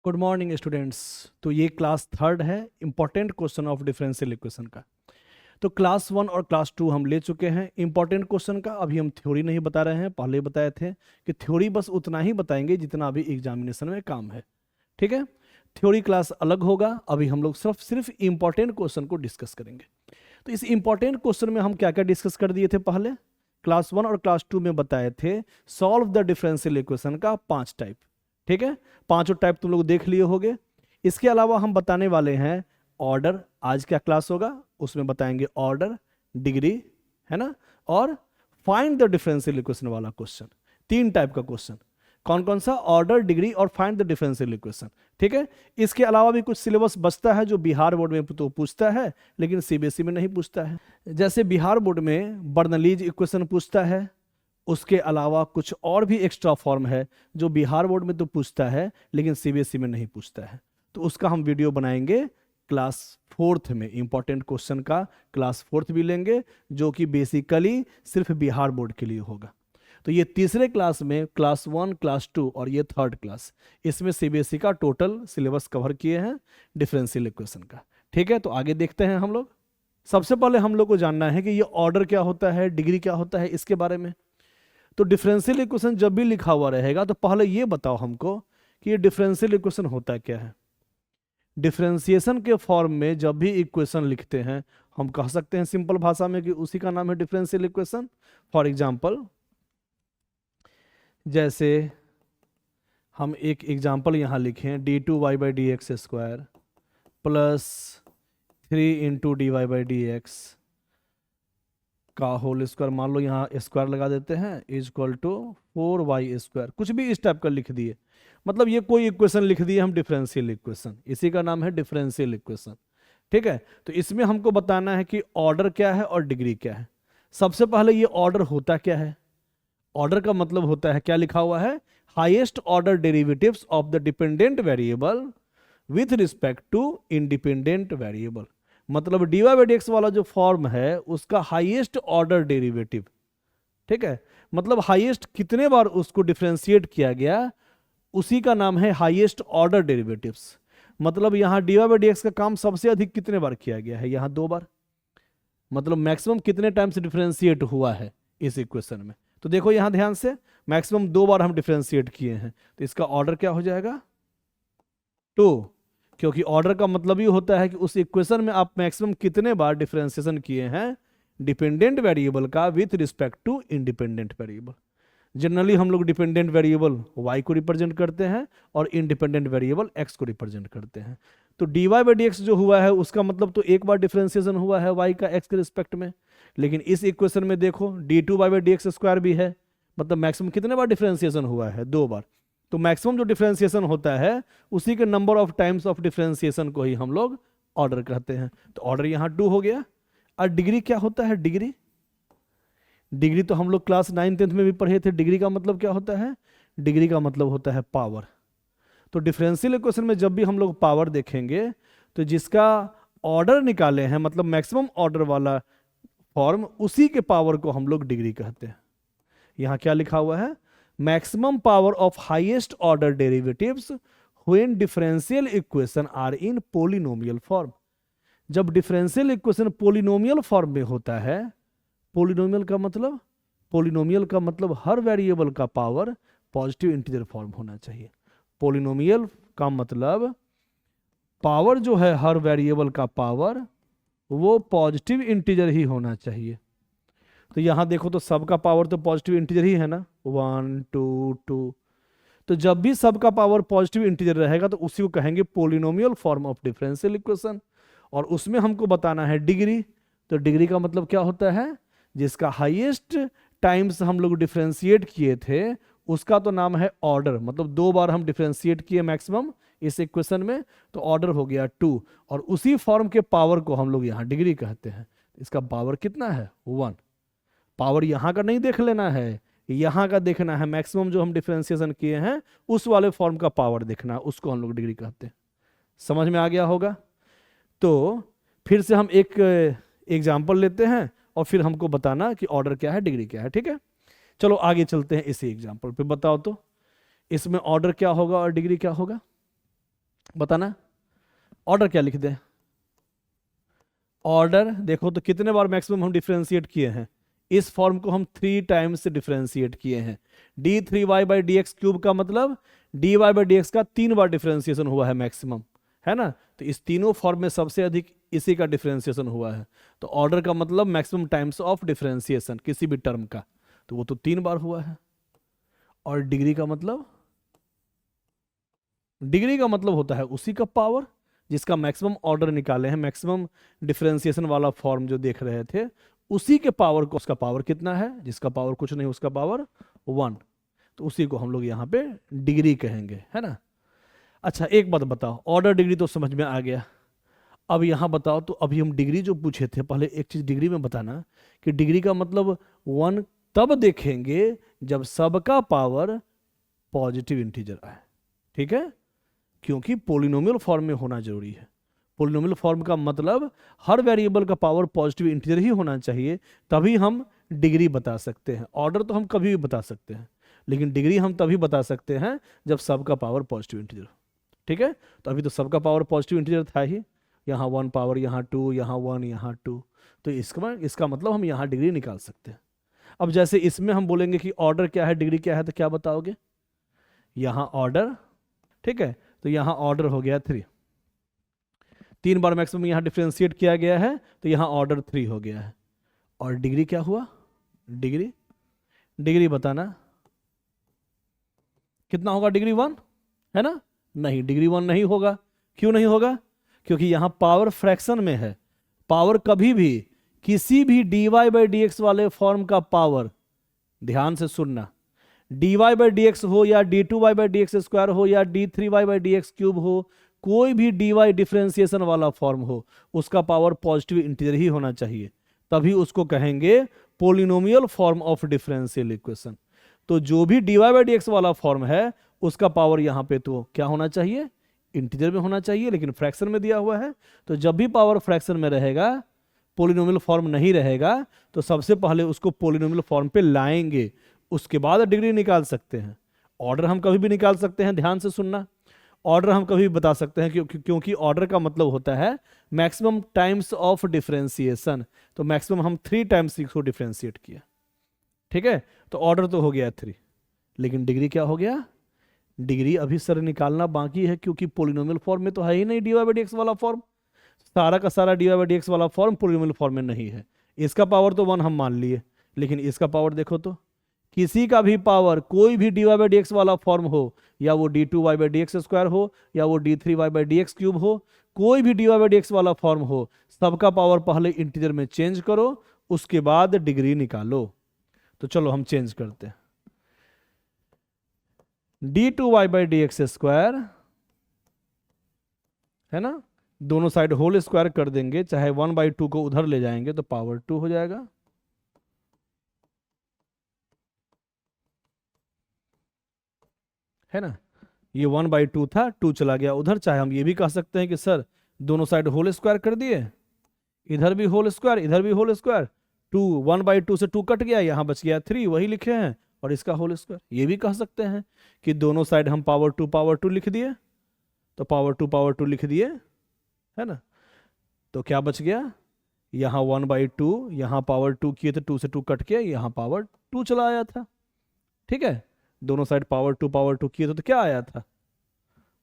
Good morning students. तो ये class third है important question of differential equation का। तो क्लास वन और क्लास टू हम ले चुके हैं इंपॉर्टेंट क्वेश्चन का। अभी हम थ्योरी नहीं बता रहे हैं, पहले बताए थे कि थ्योरी बस उतना ही बताएंगे जितना अभी एग्जामिनेशन में काम है। ठीक है, थ्योरी क्लास अलग होगा। अभी हम लोग सिर्फ इंपॉर्टेंट क्वेश्चन को डिस्कस करेंगे। तो इस इंपॉर्टेंट क्वेश्चन में हम क्या क्या डिस्कस कर दिए थे पहले क्लास वन और क्लास टू में बताए थे। सॉल्व द डिफरेंशियल इक्वेशन का 5 टाइप। ठीक है, पांचों टाइप तुम लोग देख लिए होगे। इसके अलावा हम बताने वाले हैं ऑर्डर। आज क्या क्लास होगा उसमें बताएंगे ऑर्डर, डिग्री, है ना, और फाइंड द डिफरेंशियल इक्वेशन वाला क्वेश्चन। 3 टाइप का क्वेश्चन। कौन कौन सा? ऑर्डर, डिग्री और फाइंड द डिफरेंशियल इक्वेशन। ठीक है, इसके अलावा भी कुछ सिलेबस बचता है जो बिहार बोर्ड में तो पूछता है लेकिन सीबीएसई में नहीं पूछता है। जैसे बिहार बोर्ड में बर्नौलीज इक्वेशन पूछता है, उसके अलावा कुछ और भी एक्स्ट्रा फॉर्म है जो बिहार बोर्ड में तो पूछता है लेकिन सीबीएसई में नहीं पूछता है। तो उसका हम वीडियो बनाएंगे क्लास फोर्थ में। इंपॉर्टेंट क्वेश्चन का क्लास फोर्थ भी लेंगे जो कि बेसिकली सिर्फ बिहार बोर्ड के लिए होगा। तो ये तीसरे क्लास में क्लास वन, क्लास टू और ये थर्ड क्लास, इसमें सीबीएसई का टोटल सिलेबस कवर किए हैं डिफरेंशियल इक्वेशन का। ठीक है, तो आगे देखते हैं हम लोग। सबसे पहले हम लोग को जानना है कि ये ऑर्डर क्या होता है, डिग्री क्या होता है, इसके बारे में। तो डिफरेंशियल इक्वेशन जब भी लिखा हुआ रहेगा तो पहले ये बताओ हमको कि ये डिफरेंशियल इक्वेशन होता क्या है। डिफरेंशिएशन के फॉर्म में जब भी इक्वेशन लिखते हैं हम कह सकते हैं सिंपल भाषा में कि उसी का नाम है डिफरेंशियल इक्वेशन। फॉर एग्जांपल, जैसे हम एक एग्जांपल यहाँ लिखें d2y/dx² प्लस 3 × dy/dx का होल स्क्वायर, मान लो यहाँ स्क्वायर लगा देते हैं, इज इक्वल टू 4y²। कुछ भी इस टाइप का लिख दिए, मतलब ये कोई इक्वेशन लिख दिए हम डिफरेंशियल इक्वेशन, इसी का नाम है डिफरेंशियल इक्वेशन। ठीक है, तो इसमें हमको बताना है कि ऑर्डर क्या है और डिग्री क्या है। सबसे पहले ये ऑर्डर होता क्या है। ऑर्डर का मतलब होता है, क्या लिखा हुआ है, highest order derivatives of the dependent variable with respect to independent variable. मतलब dy/dx वाला जो फॉर्म है उसका हाईएस्ट ऑर्डर डेरिवेटिव। ठीक है, मतलब हाईएस्ट कितने बार उसको डिफरेंशिएट किया गया उसी का नाम है हाईएस्ट ऑर्डर डेरिवेटिव्स। मतलब यहां dy/dx का काम सबसे अधिक कितने बार किया गया है, यहां 2 बार। मतलब मैक्सिमम कितने टाइम से डिफरेंशिएट हुआ है इस इक्वेशन में। तो देखो यहां ध्यान से, मैक्सिमम 2 बार हम डिफरेंशिएट किए हैं, तो इसका ऑर्डर क्या हो जाएगा, 2। क्योंकि ऑर्डर का मतलब ही होता है कि उस इक्वेशन में आप मैक्सिमम कितने बार डिफरेंशिएशन किए हैं डिपेंडेंट वेरिएबल का with respect to independent variable. Generally हम लोग डिपेंडेंट वेरिएबल y को रिप्रेजेंट करते हैं और इंडिपेंडेंट वेरिएबल x को रिप्रेजेंट करते हैं। तो dy/dx जो हुआ है उसका मतलब तो एक बार डिफरेंशिएशन हुआ है y का x के रिस्पेक्ट में, लेकिन इस इक्वेशन में देखो d2y/dx² भी है, मतलब मैक्सिमम कितने बार डिफरेंशिएशन हुआ है, 2 बार। तो मैक्सिमम जो डिफरेंशिएशन होता है उसी के number of times of differentiation को ही हम लोग ऑर्डर कहते हैं। तो ऑर्डर यहाँ 2 हो गया। और डिग्री क्या होता है, डिग्री, डिग्री तो हम लोग क्लास 9th-10th में भी पढ़े थे। डिग्री का मतलब क्या होता है, डिग्री का मतलब होता है पावर। तो डिफरेंशियल इक्वेशन में जब भी हम लोग पावर देखेंगे तो जिसका ऑर्डर निकाले हैं, मतलब मैक्सिमम ऑर्डर वाला फॉर्म, उसी के पावर को हम लोग डिग्री कहते हैं। यहां क्या लिखा हुआ है, maximum power of highest order derivatives when differential equation are in polynomial form. जब डिफरेंशियल इक्वेशन पोलिनोमियल फॉर्म में होता है, पोलिनोमियल का मतलब, पोलिनोमियल का मतलब हर वेरिएबल का पावर पॉजिटिव इंटीजर फॉर्म होना चाहिए। पोलिनोमियल का मतलब पावर जो है हर वेरिएबल का पावर वो पॉजिटिव इंटीजर ही होना चाहिए। तो यहां देखो तो सबका पावर तो पॉजिटिव इंटीजर ही है ना, 1 2 2। तो जब भी सबका पावर पॉजिटिव इंटीजर रहेगा तो उसी को कहेंगे polynomial form of differential equation. और उसमें हमको बताना है डिग्री। तो डिग्री का मतलब क्या होता है, जिसका हाईएस्ट टाइम्स हम लोग डिफरेंशिएट किए थे उसका तो नाम है ऑर्डर। मतलब 2 बार हम डिफरेंशिएट किए मैक्सिमम इस इक्वेशन में, तो ऑर्डर हो गया 2। और उसी फॉर्म के पावर को हम लोग यहाँ डिग्री कहते हैं। इसका पावर कितना है, 1। पावर यहाँ का नहीं देख लेना है, यहाँ का देखना है। मैक्सिमम जो हम डिफरेंशिएशन किए हैं उस वाले फॉर्म का पावर देखना है, उसको हम लोग डिग्री कहते हैं। समझ में आ गया होगा। तो फिर से हम एक एग्जाम्पल लेते हैं और फिर हमको बताना कि ऑर्डर क्या है, डिग्री क्या है। ठीक है, चलो आगे चलते हैं इसी एग्जाम्पल पे। बताओ तो इसमें ऑर्डर क्या होगा और डिग्री क्या होगा। बताना। ऑर्डर क्या लिख दें? ऑर्डर देखो तो कितने बार मैक्सिमम हम डिफरेंशिएट किए हैं, इस फॉर्म को हम 3 टाइम्स डिफरेंशिएट किए हैं। d3y/dx³ का मतलब dy/dx का 3 बार डिफरेंशिएशन हुआ है मैक्सिमम, है ना। तो इस तीनों फॉर्म में सबसे अधिक इसी का डिफरेंशिएशन हुआ है। तो ऑर्डर का मतलब मैक्सिमम टाइम्स ऑफ डिफरेंशिएशन किसी भी टर्म का, तो वो तो 3 बार हुआ है। और डिग्री का मतलब, डिग्री का मतलब होता है उसी का पावर जिसका मैक्सिमम ऑर्डर निकाले हैं, मैक्सिमम डिफरेंशिएशन वाला फॉर्म जो देख रहे थे, उसी के पावर को, उसका पावर कितना है, जिसका पावर कुछ नहीं उसका पावर 1, तो उसी को हम लोग यहाँ पे डिग्री कहेंगे, है ना। अच्छा एक बात बताओ, ऑर्डर डिग्री तो समझ में आ गया, अब यहाँ बताओ तो अभी हम डिग्री जो पूछे थे, पहले एक चीज डिग्री में बताना कि डिग्री का मतलब 1 तब देखेंगे जब सबका पावर पॉजिटिव इंटीजर आए, ठीक है, क्योंकि पोलिनोमियल फॉर्म में होना जरूरी है। पोलिनोमियल फॉर्म का मतलब हर वेरिएबल का पावर पॉजिटिव इंटीजर ही होना चाहिए, तभी हम डिग्री बता सकते हैं। ऑर्डर तो हम कभी भी बता सकते हैं, लेकिन डिग्री हम तभी बता सकते हैं जब सबका पावर पॉजिटिव इंटीजर, ठीक है। तो अभी तो सबका पावर पॉजिटिव इंटीजर था ही, यहाँ 1 पावर, यहाँ 2, यहाँ 1, यहाँ 2, तो इसका मतलब हम यहाँ डिग्री निकाल सकते हैं। अब जैसे इसमें हम बोलेंगे कि ऑर्डर क्या है डिग्री क्या है, तो क्या बताओगे? यहाँ ऑर्डर, ठीक है, तो यहाँ ऑर्डर हो गया 3, 3 बार मैक्सिमम यहाँ डिफरेंशिएट किया गया है, तो यहाँ ऑर्डर 3 हो गया है। और डिग्री क्या हुआ? डिग्री, डिग्री बताना कितना होगा? डिग्री 1 है ना? नहीं, डिग्री 1 नहीं होगा। क्यों नहीं होगा? क्योंकि यहाँ पावर फ्रैक्शन में है। पावर कभी भी किसी भी dy/dx वाले फॉर्म का पावर, ध्यान से सुनना, dy/dx हो या d2y/dx² हो या d3y/dx³ हो, कोई भी dy डिफरेंशिएशन वाला फॉर्म हो, उसका पावर पॉजिटिव इंटीजर ही होना चाहिए, तभी उसको कहेंगे polynomial form of differential equation. तो जो भी dy/dx वाला फॉर्म है उसका पावर यहाँ पे तो क्या होना चाहिए? इंटीजर में होना चाहिए, लेकिन फ्रैक्शन में दिया हुआ है। तो जब भी पावर फ्रैक्शन में रहेगा, पोलिनोमियल फॉर्म नहीं रहेगा, तो सबसे पहले उसको पोलिनोमियल फॉर्म पे लाएंगे, उसके बाद डिग्री निकाल सकते हैं। ऑर्डर हम कभी भी निकाल सकते हैं, ध्यान से सुनना, ऑर्डर हम कभी भी बता सकते हैं, क्योंकि ऑर्डर का मतलब होता है मैक्सिमम टाइम्स ऑफ डिफरेंशिएशन। तो मैक्सिमम हम 3 टाइम्स इसको डिफरेंशिएट किया, ठीक है। तो ऑर्डर तो हो गया 3, लेकिन डिग्री क्या हो गया? डिग्री अभी सर निकालना बाकी है, क्योंकि पोलिनोमियल फॉर्म में तो है ही नहीं dy/dx वाला फॉर्म, सारा का सारा dy/dx वाला फॉर्म पोलिनोमियल फॉर्म में नहीं है। इसका पावर तो 1 हम मान लिए, लेकिन इसका पावर देखो तो, किसी का भी पावर, कोई भी dy/dx वाला फॉर्म हो, या वो d2y/dx² हो या वो d3y/dx³ हो, कोई भी dy/dx वाला फॉर्म हो, सबका पावर पहले इंटीजर में चेंज करो, उसके बाद डिग्री निकालो। तो चलो हम चेंज करते हैं, d2y/dx² है ना, दोनों साइड होल स्क्वायर कर देंगे, चाहे 1/2 को उधर ले जाएंगे तो पावर 2 हो जाएगा, है ना। ये 1/2 था, 2 चला गया उधर। चाहे हम ये भी कह सकते हैं कि सर दोनों साइड होल स्क्वायर कर दिए, इधर भी होल स्क्वायर, इधर भी होल स्क्वायर, 1/2 से 2 कट गया, यहाँ बच गया 3, वही लिखे हैं, और इसका होल स्क्वायर। ये भी कह सकते हैं कि दोनों साइड हम पावर 2 लिख दिए, तो पावर 2 लिख दिए, है ना। तो क्या बच गया? यहाँ 1/2, यहाँ पावर 2 किए थे, 2 से 2 कट के यहाँ पावर 2 चला आया था, ठीक है। दोनों साइड पावर 2 किए थे तो क्या आया था?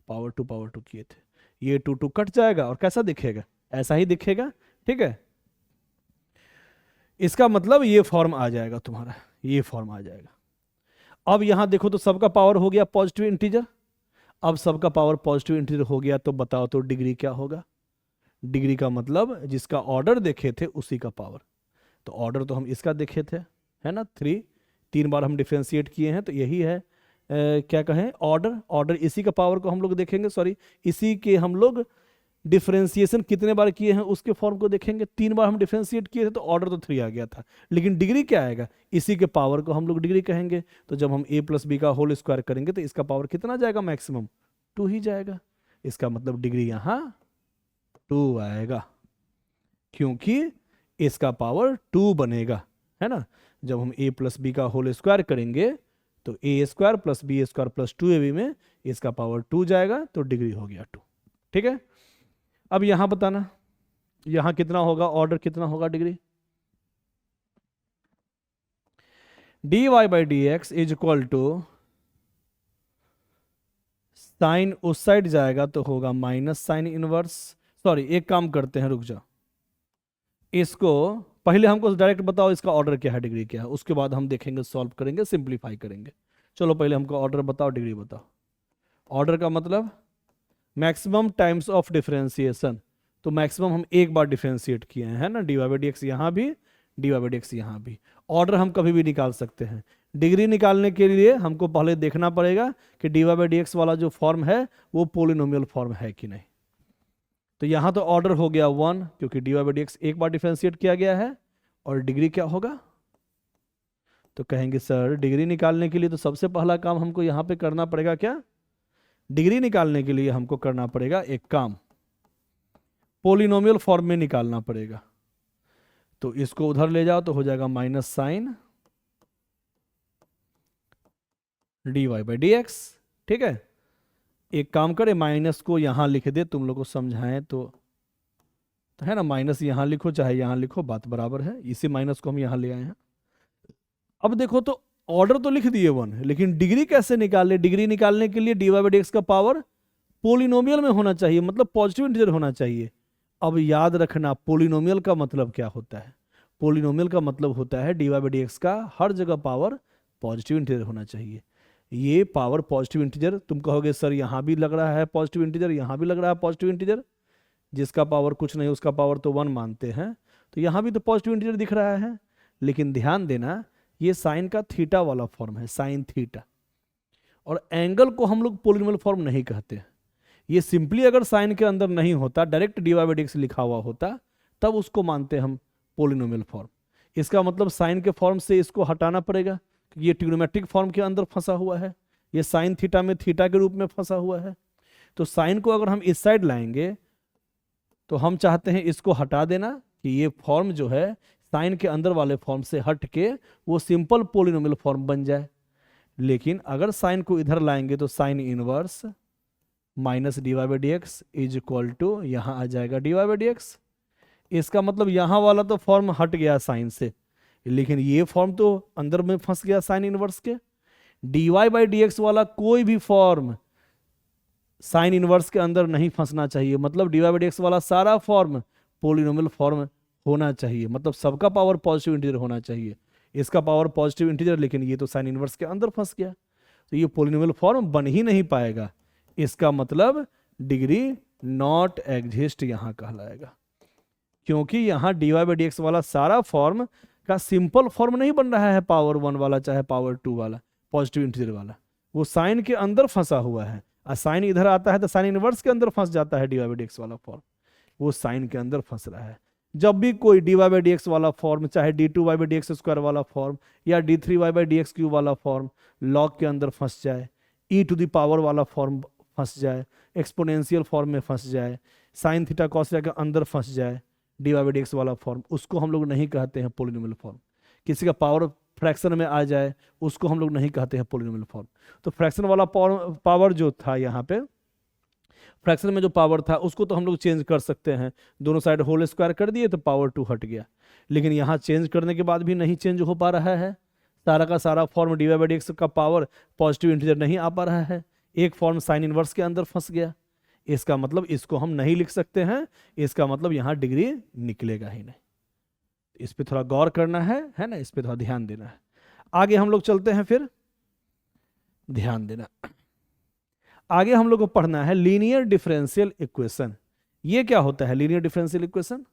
पावर 2 किए थे, ये 2 कट जाएगा और कैसा दिखेगा? ऐसा ही दिखेगा, ठीक है। इसका मतलब ये फॉर्म आ जाएगा तुम्हारा, ये फॉर्म आ जाएगा। अब यहां देखो तो सबका पावर हो गया पॉजिटिव इंटीजर। अब सबका पावर पॉजिटिव इंटीजर हो गया, तो बताओ तो डिग्री क्या होगा? डिग्री का मतलब जिसका ऑर्डर देखे थे उसी का पावर। तो ऑर्डर तो हम इसका देखे थे, है ना, 3 बार हम डिफरेंशिएट किए हैं, तो यही है क्या कहें, ऑर्डर। ऑर्डर इसी का पावर को हम लोग देखेंगे, सॉरी, इसी के हम लोग डिफरेंशिएशन कितने बार किए हैं उसके फॉर्म को देखेंगे। 3 बार हम डिफरेंशिएट किए थे तो ऑर्डर तो 3 आ गया था, लेकिन डिग्री क्या आएगा? इसी के पावर को हम लोग डिग्री कहेंगे। तो जब हम a+b का होल स्क्वायर करेंगे तो इसका पावर कितना जाएगा? मैक्सिमम 2 ही जाएगा। इसका मतलब डिग्री यहाँ 2 आएगा, क्योंकि इसका पावर 2 बनेगा, है ना। जब हम a+b का होल स्क्वायर करेंगे तो a² + b² + 2ab में इसका पावर 2 जाएगा, तो डिग्री हो गया 2। ठीक है, अब यहां बताना यहां कितना होगा, ऑर्डर कितना होगा degree. dy by D x is equal to sine उस साइड जाएगा तो होगा माइनस साइन इनवर्स, सॉरी एक काम करते हैं रुक जाओ, इसको पहले हमको डायरेक्ट बताओ इसका ऑर्डर क्या है, डिग्री क्या है, उसके बाद हम देखेंगे सॉल्व करेंगे सिंप्लीफाई करेंगे। चलो पहले हमको ऑर्डर बताओ, डिग्री बताओ। ऑर्डर का मतलब मैक्सिमम टाइम्स ऑफ डिफरेंशिएशन, तो मैक्सिमम हम एक बार डिफरेंशिएट किए हैं, है ना, D Y by D X यहाँ भी, D Y by D X यहाँ भी। ऑर्डर हम कभी भी निकाल सकते हैं। डिग्री निकालने के लिए हमको पहले देखना पड़ेगा कि d Y by D x वाला जो फॉर्म है वो पोलिनोमियल फॉर्म है कि नहीं। तो यहाँ तो ऑर्डर हो गया 1 क्योंकि d Y by D x एक बार डिफरेंशिएट किया गया है। और डिग्री क्या होगा, तो कहेंगे सर डिग्री निकालने के लिए तो सबसे पहला काम हमको यहाँ पे करना पड़ेगा क्या, डिग्री निकालने के लिए हमको करना पड़ेगा एक काम, पोलिनोमियल फॉर्म में निकालना पड़ेगा। तो इसको उधर ले जाओ तो हो जाएगा minus sine d Y by D x. ठीक है, एक काम करें माइनस को यहां लिख दे, तुम लोग को समझाएं तो है ना, माइनस यहां लिखो चाहे यहां लिखो बात बराबर है, इसी माइनस को हम यहां ले आए हैं। अब देखो तो ऑर्डर तो लिख दिए 1, लेकिन डिग्री कैसे निकाले, डिग्री निकालने के लिए d Y by D x का पावर पोलिनोमियल में होना चाहिए, मतलब पॉजिटिव इंटीजर होना चाहिए। अब याद रखना पोलिनोमियल का मतलब क्या होता है, पोलिनोमियल का मतलब होता है d Y by D x का हर जगह पावर पॉजिटिव इंटीजर होना चाहिए। ये पावर पॉजिटिव इंटीजर, तुम कहोगे सर यहाँ भी लग रहा है पॉजिटिव इंटीजर, यहाँ भी लग रहा है पॉजिटिव इंटीजर, जिसका पावर कुछ नहीं उसका पावर तो 1 मानते हैं, तो यहाँ भी तो पॉजिटिव इंटीजर दिख रहा है। लेकिन ध्यान देना ये साइन का थीटा वाला फॉर्म है, साइन थीटा, और एंगल को हम लोग पोलिनोमियल फॉर्म नहीं कहते। ये सिंपली अगर साइन के अंदर नहीं होता, direct d Y by D x लिखा हुआ होता, तब उसको मानते हम पोलिनोमियल फॉर्म। इसका मतलब साइन के फॉर्म से इसको हटाना पड़ेगा, क्योंकि ये ट्रिग्नोमेट्रिक फॉर्म के अंदर फंसा हुआ है, ये साइन थीटा में थीटा के रूप में फंसा हुआ है। तो साइन को अगर हम इस साइड लाएंगे तो हम चाहते हैं इसको हटा देना, कि ये फॉर्म जो है साइन के अंदर वाले फॉर्म से हट के वो सिंपल पोलिनोमियल फॉर्म बन जाए। लेकिन अगर साइन को इधर लाएंगे तो sine inverse minus d Y by D x is equal to यहाँ आ जाएगा d Y by D x. इसका मतलब यहाँ वाला तो फॉर्म हट गया साइन से, लेकिन ये फॉर्म तो अंदर में फंस गया साइन इनवर्स के। D Y by D x वाला कोई भी फॉर्म साइन इनवर्स के अंदर नहीं फंसना चाहिए, मतलब d Y by D x वाला सारा फॉर्म पोलिनोमियल फॉर्म होना चाहिए, मतलब सबका पावर पॉजिटिव इंटीजर होना चाहिए। इसका पावर पॉजिटिव इंटीजर, लेकिन ये तो साइन इनवर्स के अंदर फंस गया, तो ये पोलिनोमियल फॉर्म बन ही नहीं पाएगा। इसका मतलब डिग्री नॉट एग्जिस्ट यहां कहलाएगा, क्योंकि यहां d Y by D x वाला सारा फॉर्म का सिंपल फॉर्म नहीं बन रहा है, पावर 1 वाला चाहे पावर 2 वाला पॉजिटिव इंटीजर वाला, वो साइन के अंदर फंसा हुआ है। और साइन इधर आता है तो साइन इनवर्स के अंदर फंस जाता है d Y by D x वाला फॉर्म, वो साइन के अंदर फंस रहा है। जब भी कोई d Y by D x वाला फॉर्म, चाहे d two y by D x square वाला फॉर्म या d three y by D x cube वाला फॉर्म लॉग के अंदर फंस जाए, ई टू द पावर वाला फॉर्म फंस जाए, एक्सपोनेंशियल फॉर्म में फंस जाए, साइन थीटा कॉस थीटा के अंदर फंस जाए d Y by D x वाला फॉर्म, उसको हम लोग नहीं कहते हैं पोलिनोमियल फॉर्म। किसी का पावर फ्रैक्शन में आ जाए उसको हम लोग नहीं कहते हैं पोलिनोमियल फॉर्म। तो फ्रैक्शन वाला पावर जो था यहाँ पे, फ्रैक्शन में जो पावर था उसको तो हम लोग चेंज कर सकते हैं, दोनों साइड होल स्क्वायर कर दिए तो पावर 2 हट गया। लेकिन यहाँ चेंज करने के बाद भी नहीं चेंज हो पा रहा है, सारा का सारा form d Y by D x का पावर पॉजिटिव इंटीजर नहीं आ पा रहा है, एक फॉर्म साइन इनवर्स के अंदर फंस गया। इसका मतलब इसको हम नहीं लिख सकते हैं, इसका मतलब यहाँ डिग्री निकलेगा ही नहीं। इस पे थोड़ा गौर करना है ना, इस पे थोड़ा ध्यान देना है। आगे हम लोग चलते हैं, फिर ध्यान देना, आगे हम लोग को पढ़ना है लीनियर डिफरेंशियल इक्वेशन। ये क्या होता है linear differential equation?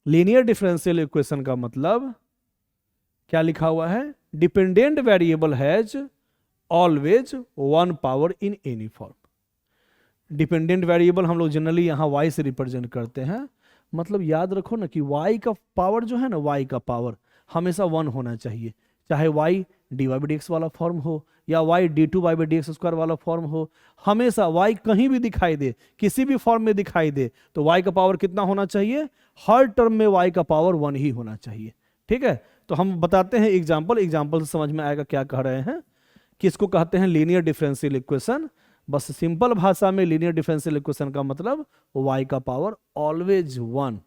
Linear differential equation का मतलब क्या लिखा हुआ है, dependent variable has always 1 power in any form. Dependent variable हम लोग जनरली यहाँ y से रिप्रेजेंट करते हैं, मतलब याद रखो ना कि y का पावर जो है ना, y का पावर हमेशा 1 होना चाहिए, चाहे y d Y by D x वाला फॉर्म हो या y d two y by D x square वाला फॉर्म हो, हमेशा y कहीं भी दिखाई दे, किसी भी फॉर्म में दिखाई दे, तो y का पावर कितना होना चाहिए, हर टर्म में y का पावर 1 ही होना चाहिए। ठीक है, तो हम बताते हैं एग्जाम्पल से समझ में आएगा क्या कह रहे हैं। किसको कहते हैं लीनियर डिफरेंशियल इक्वेशन? बस सिंपल भाषा में लीनियर डिफरेंशियल इक्वेशन का मतलब y का पावर ऑलवेज 1।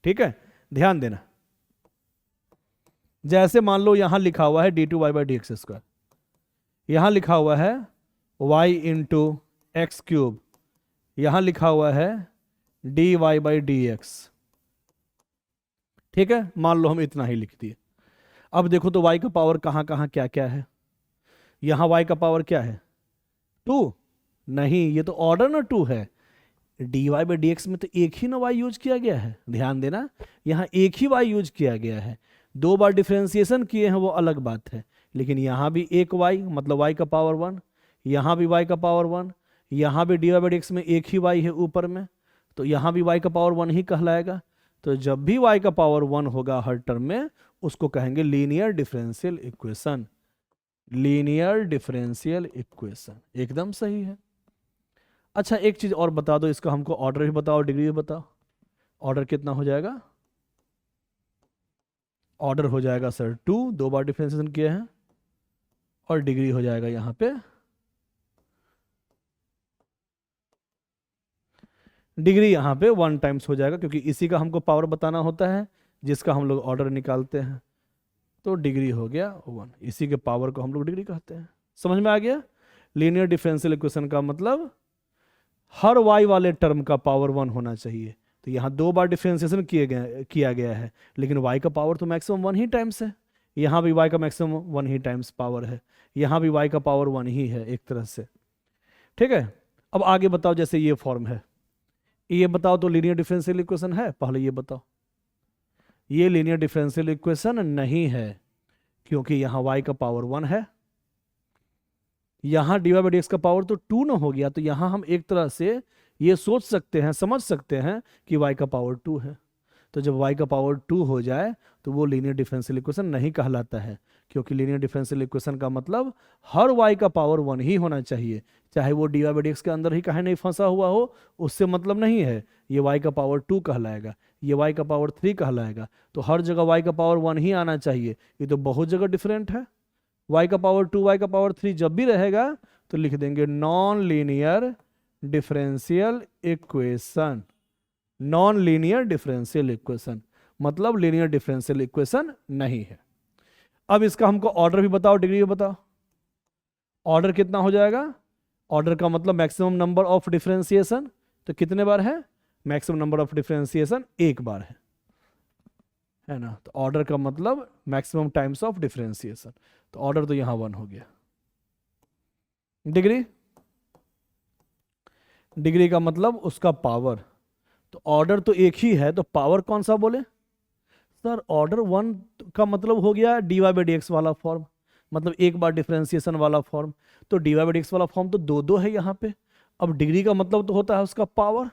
ठीक है, ध्यान देना। जैसे मान लो यहां लिखा हुआ है d2y/dx², यहां लिखा हुआ है y इंटू एक्स क्यूब, यहां लिखा हुआ है dy/dx। ठीक है, मान लो हम इतना ही लिख दिए। अब देखो तो y का पावर कहां कहां क्या क्या है। यहां y का पावर क्या है 2, नहीं ये तो ऑर्डर ना 2 है। dy/dx में तो एक ही ना y यूज किया गया है, ध्यान देना, यहाँ एक ही y यूज किया गया है। 2 बार डिफरेंशिएशन किए हैं वो अलग बात है, लेकिन यहाँ भी एक y मतलब y का पावर 1, यहाँ भी y का पावर 1, यहाँ भी dy/dx में एक ही y है ऊपर में, तो यहाँ भी y का पावर 1 ही कहलाएगा। तो जब भी y का पावर 1 होगा हर टर्म में, उसको कहेंगे linear differential equation. Linear differential equation एकदम सही है। अच्छा एक चीज और बता दो, इसका हमको ऑर्डर भी बताओ, डिग्री भी बताओ। ऑर्डर कितना हो जाएगा? ऑर्डर हो जाएगा सर 2, 2 बार डिफरेंशिएशन किए हैं, और डिग्री हो जाएगा यहां पे, डिग्री यहां पे 1 टाइम्स हो जाएगा, क्योंकि इसी का हमको पावर बताना होता है जिसका हम लोग ऑर्डर निकालते हैं। तो डिग्री हो गया 1, इसी के पावर को हम लोग डिग्री कहते हैं। समझ में आ गया? लीनियर डिफरेंशियल इक्वेशन का मतलब हर y वाले टर्म का पावर 1 होना चाहिए। तो यहाँ 2 बार डिफरेंशिएशन किया गया है, लेकिन y का पावर तो मैक्सिमम 1 ही टाइम्स है। यहाँ भी y का मैक्सिमम 1 ही टाइम्स पावर है, यहाँ भी y का पावर 1 ही है एक तरह से। ठीक है, अब आगे बताओ, जैसे ये फॉर्म है, ये बताओ तो लीनियर डिफरेंशियल इक्वेशन है? पहले ये बताओ, ये लीनियर डिफरेंशियल इक्वेशन नहीं है, क्योंकि यहाँ y का पावर 1 है, यहाँ dy/dx का पावर तो 2 न हो गया। तो यहाँ हम एक तरह से ये सोच सकते हैं, समझ सकते हैं कि y का पावर 2 है। तो जब y का पावर 2 हो जाए तो वो लीनियर डिफरेंशियल इक्वेशन नहीं कहलाता है, क्योंकि लीनियर डिफरेंशियल इक्वेशन का मतलब हर y का पावर 1 ही होना चाहिए, चाहे वो dy/dx के अंदर ही कहीं नहीं फंसा हुआ हो, उससे मतलब नहीं है। ये y का पावर 2 कहलाएगा, ये y का पावर 3 कहलाएगा, तो हर जगह y का पावर 1 ही आना चाहिए। ये तो बहुत जगह डिफरेंट है। y का पावर 2, y का पावर 3 जब भी रहेगा तो लिख देंगे non linear differential equation. Non linear differential equation मतलब लीनियर डिफरेंशियल इक्वेशन नहीं है। अब इसका हमको ऑर्डर भी बताओ, डिग्री भी बताओ। ऑर्डर कितना हो जाएगा? ऑर्डर का मतलब मैक्सिमम नंबर ऑफ डिफरेंशिएशन, तो कितने बार है? मैक्सिमम नंबर ऑफ डिफरेंशिएशन एक बार है ना। तो ऑर्डर का मतलब मैक्सिमम टाइम्स ऑफ डिफरेंशिएशन, तो ऑर्डर तो यहां 1 हो गया। डिग्री, डिग्री का मतलब उसका पावर, तो ऑर्डर तो एक ही है, तो पावर कौन सा बोले सर? ऑर्डर 1 का मतलब हो गया dy/dx वाला फॉर्म, मतलब एक बार डिफरेंशिएशन वाला फॉर्म। तो dy/dx वाला फॉर्म तो 2 है यहाँ पे। अब डिग्री का मतलब तो होता है उसका पावर,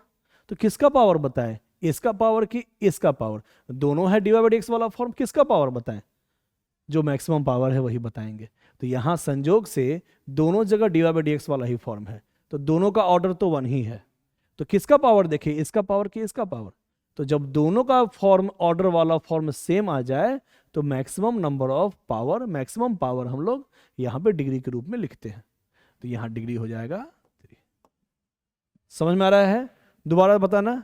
तो किसका पावर बताएं? इसका पावर कि इसका पावर? दोनों है dy/dx वाला फॉर्म, किसका पावर बताएं? जो मैक्सिमम पावर है वही बताएंगे। तो यहाँ संजोग से दोनों जगह dy/dx वाला ही फॉर्म है, तो दोनों का ऑर्डर तो 1 ही है। तो किसका पावर देखिए, इसका पावर कि इसका पावर? तो जब दोनों का फॉर्म ऑर्डर वाला फॉर्म सेम आ जाए तो maximum number of power, maximum power हम लोग यहाँ पे डिग्री के रूप में लिखते हैं। तो यहाँ डिग्री हो जाएगा 3। समझ में आ रहा है? दोबारा बताना,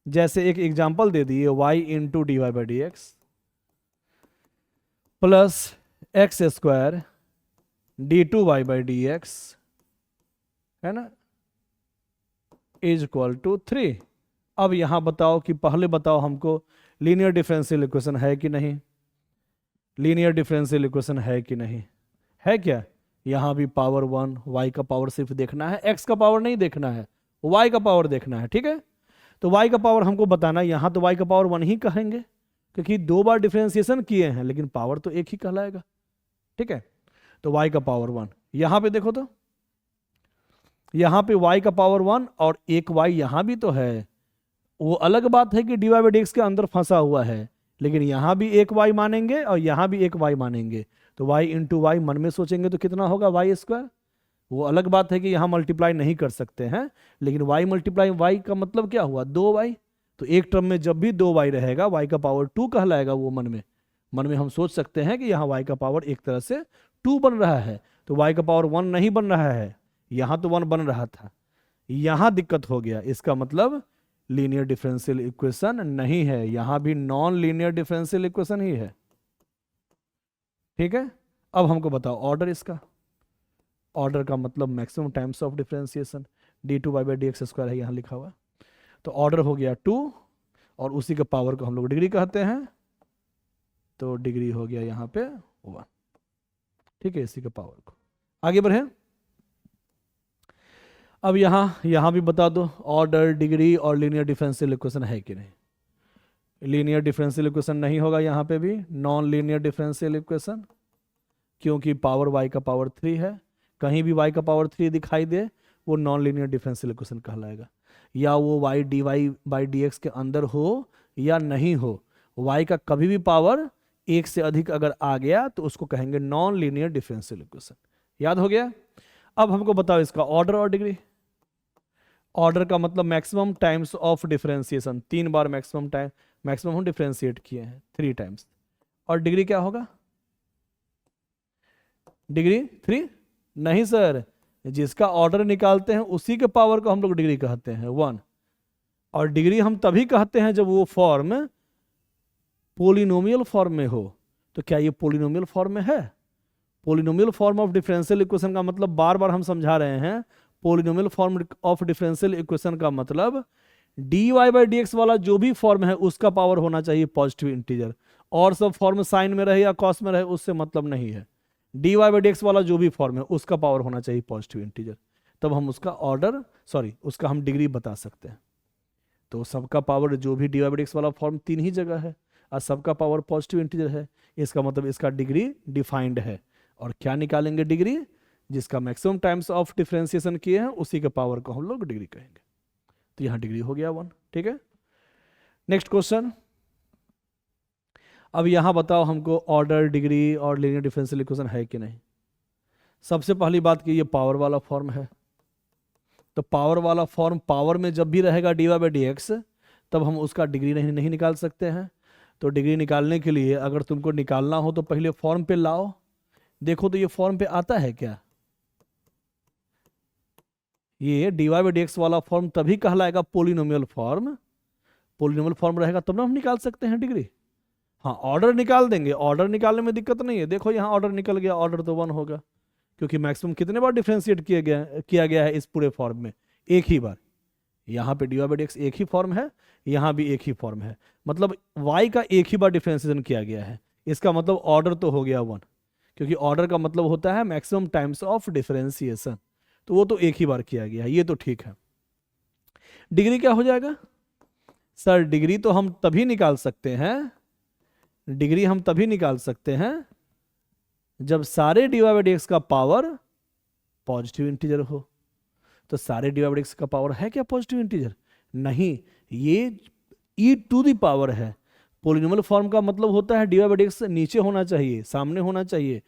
जैसे एक एग्जांपल दे दिए, y into dy/dx plus x square d2y/dx है ना इज इक्वल टू 3। अब यहां बताओ कि पहले बताओ हमको लीनियर डिफरेंशियल इक्वेशन है कि नहीं? लीनियर डिफरेंशियल इक्वेशन है कि नहीं? है क्या? यहां भी पावर 1, y का पावर सिर्फ देखना है, x का पावर नहीं देखना है, y का पावर देखना है। ठीक है, तो y का पावर हमको बताना, यहां तो y का पावर 1 ही कहेंगे, क्योंकि 2 बार डिफरेंशिएशन किए हैं, लेकिन पावर तो एक ही कहलाएगा। ठीक है, तो y का पावर 1, यहां पे देखो तो यहां पे y का पावर 1 और एक y यहां भी तो है। वो अलग बात है कि dy/dx के अंदर फंसा हुआ है, लेकिन यहां भी एक y मानेंगे और यहां भी एक y मानेंगे। तो y इंटू वाई मन में सोचेंगे तो कितना होगा y²। वो अलग बात है कि यहां मल्टीप्लाई नहीं कर सकते हैं, लेकिन y मल्टीप्लाई y का मतलब क्या हुआ? 2y। तो एक टर्म में जब भी 2y रहेगा y का पावर 2 कहलाएगा। वो मन में हम सोच सकते हैं कि यहाँ y का पावर एक तरह से 2 बन रहा है, तो y का पावर 1 नहीं बन रहा है। यहाँ तो 1 बन रहा था, यहाँ दिक्कत हो गया, इसका मतलब लीनियर डिफरेंशियल इक्वेशन नहीं है, यहाँ भी नॉन लीनियर डिफरेंशियल इक्वेशन ही है। ठीक है, अब हमको बताओ ऑर्डर इसका। ऑर्डर का मतलब maximum times of differentiation, d2y/dx² है यहाँ लिखा हुआ। तो ऑर्डर हो गया 2 और उसी के पावर को हम लोग डिग्री कहते हैं, तो डिग्री हो गया यहाँ पे 1। ठीक है, इसी के पावर को आगे बढ़े। अब यहाँ भी बता दो ऑर्डर, डिग्री और लीनियर डिफरेंशियल इक्वेशन है कि नहीं। लीनियर डिफरेंशियल इक्वेशन नहीं होगा यहाँ पे भी, नॉन लीनियर डिफरेंशियल इक्वेशन, क्योंकि पावर y का पावर 3 है। कहीं भी y का पावर 3 दिखाई दे वो नॉन लीनियर डिफरेंशियल इक्वेशन कहलाएगा, या वो y dy/dx के अंदर हो या नहीं हो, y का कभी भी पावर 1 से अधिक अगर आ गया तो उसको कहेंगे नॉन लीनियर डिफरेंशियल इक्वेशन। याद हो गया। अब हमको बताओ इसका ऑर्डर और डिग्री। ऑर्डर का मतलब maximum times of differentiation, 3 bar maximum हम डिफरेंशिएट किए हैं 3 टाइम्स। और डिग्री क्या होगा, डिग्री 3 नहीं सर, जिसका ऑर्डर निकालते हैं उसी के पावर को हम लोग डिग्री कहते हैं 1। और डिग्री हम तभी कहते हैं जब वो फॉर्म पोलिनोमियल फॉर्म में हो। तो क्या ये पोलिनोमियल फॉर्म में है? Polynomial form of differential equation का मतलब बार बार हम समझा रहे हैं, polynomial form of differential equation का मतलब dy/dx वाला जो भी फॉर्म है उसका पावर होना चाहिए पॉजिटिव इंटीजर, और सब फॉर्म साइन में रहे या कॉस में रहे उससे मतलब नहीं है। dy/dx वाला जो भी फॉर्म है उसका पावर होना चाहिए पॉजिटिव इंटीजर, तब हम उसका उसका हम डिग्री बता सकते हैं। तो सबका पावर जो भी dy/dx वाला फॉर्म 3 ही जगह है और सबका पावर पॉजिटिव इंटीजर है, इसका मतलब इसका डिग्री डिफाइंड है। और क्या निकालेंगे डिग्री, जिसका मैक्सिमम टाइम्स ऑफ डिफरेंशिएशन किए हैं उसी के पावर को हम लोग डिग्री कहेंगे। तो यहाँ डिग्री हो गया 1। ठीक है, नेक्स्ट क्वेश्चन। अब यहाँ बताओ हमको ऑर्डर, डिग्री और लीनियर डिफरेंशियल इक्वेशन है कि नहीं। सबसे पहली बात कि ये पावर वाला फॉर्म है, तो पावर वाला फॉर्म पावर में जब भी रहेगा dy/dx तब हम उसका डिग्री नहीं निकाल सकते हैं। तो डिग्री निकालने के लिए अगर तुमको निकालना हो तो पहले फॉर्म पे लाओ, देखो तो ये फॉर्म पे आता है क्या। ये dy/dx वाला फॉर्म तभी कहलाएगा पोलिनोमियल फॉर्म, पोलिनोमियल फॉर्म रहेगा तब ना हम निकाल सकते हैं डिग्री। हाँ, ऑर्डर निकाल देंगे, ऑर्डर निकालने में दिक्कत नहीं है। देखो यहाँ ऑर्डर निकल गया, ऑर्डर तो 1 होगा, क्योंकि मैक्सिमम कितने बार डिफरेंशिएट किया गया है इस पूरे फॉर्म में, एक ही बार। यहाँ पे dy/dx एक ही फॉर्म है, यहाँ भी एक ही फॉर्म है, मतलब y का एक ही बार डिफरेंशिएशन किया गया है, इसका मतलब ऑर्डर तो हो गया 1, क्योंकि ऑर्डर का मतलब होता है मैक्सिमम टाइम्स ऑफ डिफरेंशिएशन, तो वो तो एक ही बार किया गया है, ये तो ठीक है। डिग्री क्या हो जाएगा सर? डिग्री तो हम तभी निकाल सकते हैं, डिग्री हम तभी निकाल सकते हैं जब सारे dy/dx का पावर पॉजिटिव इंटीजर हो। तो सारे dy/dx का पावर है क्या पॉजिटिव इंटीजर? नहीं, ये e⁻ है। पोलिनोमियल फॉर्म का मतलब होता है dy/dx नीचे होना चाहिए, सामने होना चाहिए,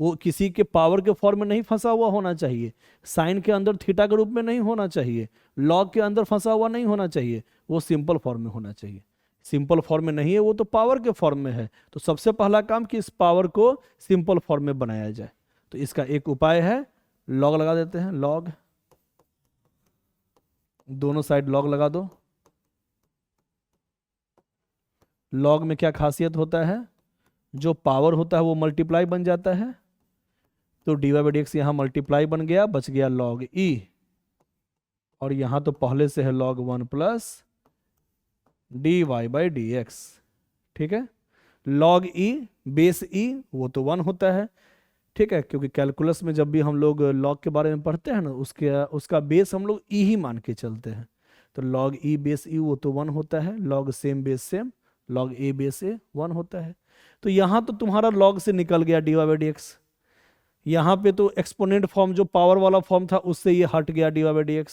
वो किसी के पावर के फॉर्म में नहीं फंसा हुआ होना चाहिए, साइन के अंदर थीटा के रूप में नहीं होना चाहिए, लॉग के अंदर फंसा हुआ नहीं होना चाहिए, वो सिंपल फॉर्म में होना चाहिए। सिंपल फॉर्म में नहीं है, वो तो पावर के फॉर्म में है। तो सबसे पहला काम कि इस पावर को सिंपल फॉर्म में बनाया जाए। तो इसका एक उपाय है, लॉग लगा देते हैं, लॉग, दोनों साइड लॉग लगा दो। लॉग में क्या खासियत होता है, जो पावर होता है वो मल्टीप्लाई बन जाता है, तो dy/dx यहाँ मल्टीप्लाई बन गया, बच गया log e, और यहाँ तो पहले से है log 1 प्लस dy/dx। ठीक है, log e बेस e वो तो 1 होता है। ठीक है, क्योंकि कैलकुलस में जब भी हम लोग log के बारे में पढ़ते हैं ना, उसका बेस हम लोग e ही मान के चलते हैं। तो log e बेस e वो तो 1 होता है, log same base same, log a base a 1 होता है। तो यहाँ तो तुम्हारा log से निकल गया dy/dx, यहाँ पे तो एक्सपोनेंट फॉर्म जो पावर वाला फॉर्म था उससे ये हट गया dy/dx,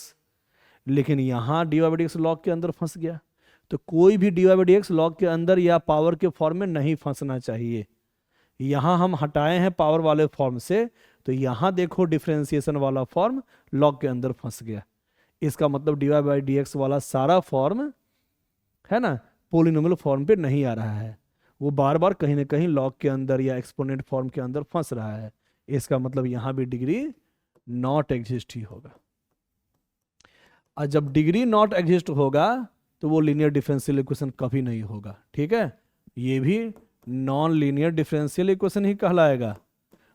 लेकिन यहाँ dy/dx log के अंदर फंस गया। तो कोई भी dy/dx log के अंदर या पावर के फॉर्म में नहीं फंसना चाहिए। यहाँ हम हटाए हैं पावर वाले फॉर्म से, तो यहाँ देखो डिफरेंशिएशन वाला फॉर्म log के अंदर फंस गया। इसका मतलब dy/dx वाला सारा फॉर्म है ना पोलिनोमियल फॉर्म पे नहीं आ रहा है, वो बार बार कहीं ना कहीं log के अंदर या एक्सपोनेंट फॉर्म के अंदर फंस रहा है। इसका मतलब यहाँ भी डिग्री नॉट एग्जिस्ट ही होगा। और जब डिग्री नॉट एग्जिस्ट होगा तो वो लीनियर डिफरेंशियल इक्वेशन कभी नहीं होगा, ठीक है। ये भी नॉन लीनियर डिफरेंशियल इक्वेशन ही कहलाएगा।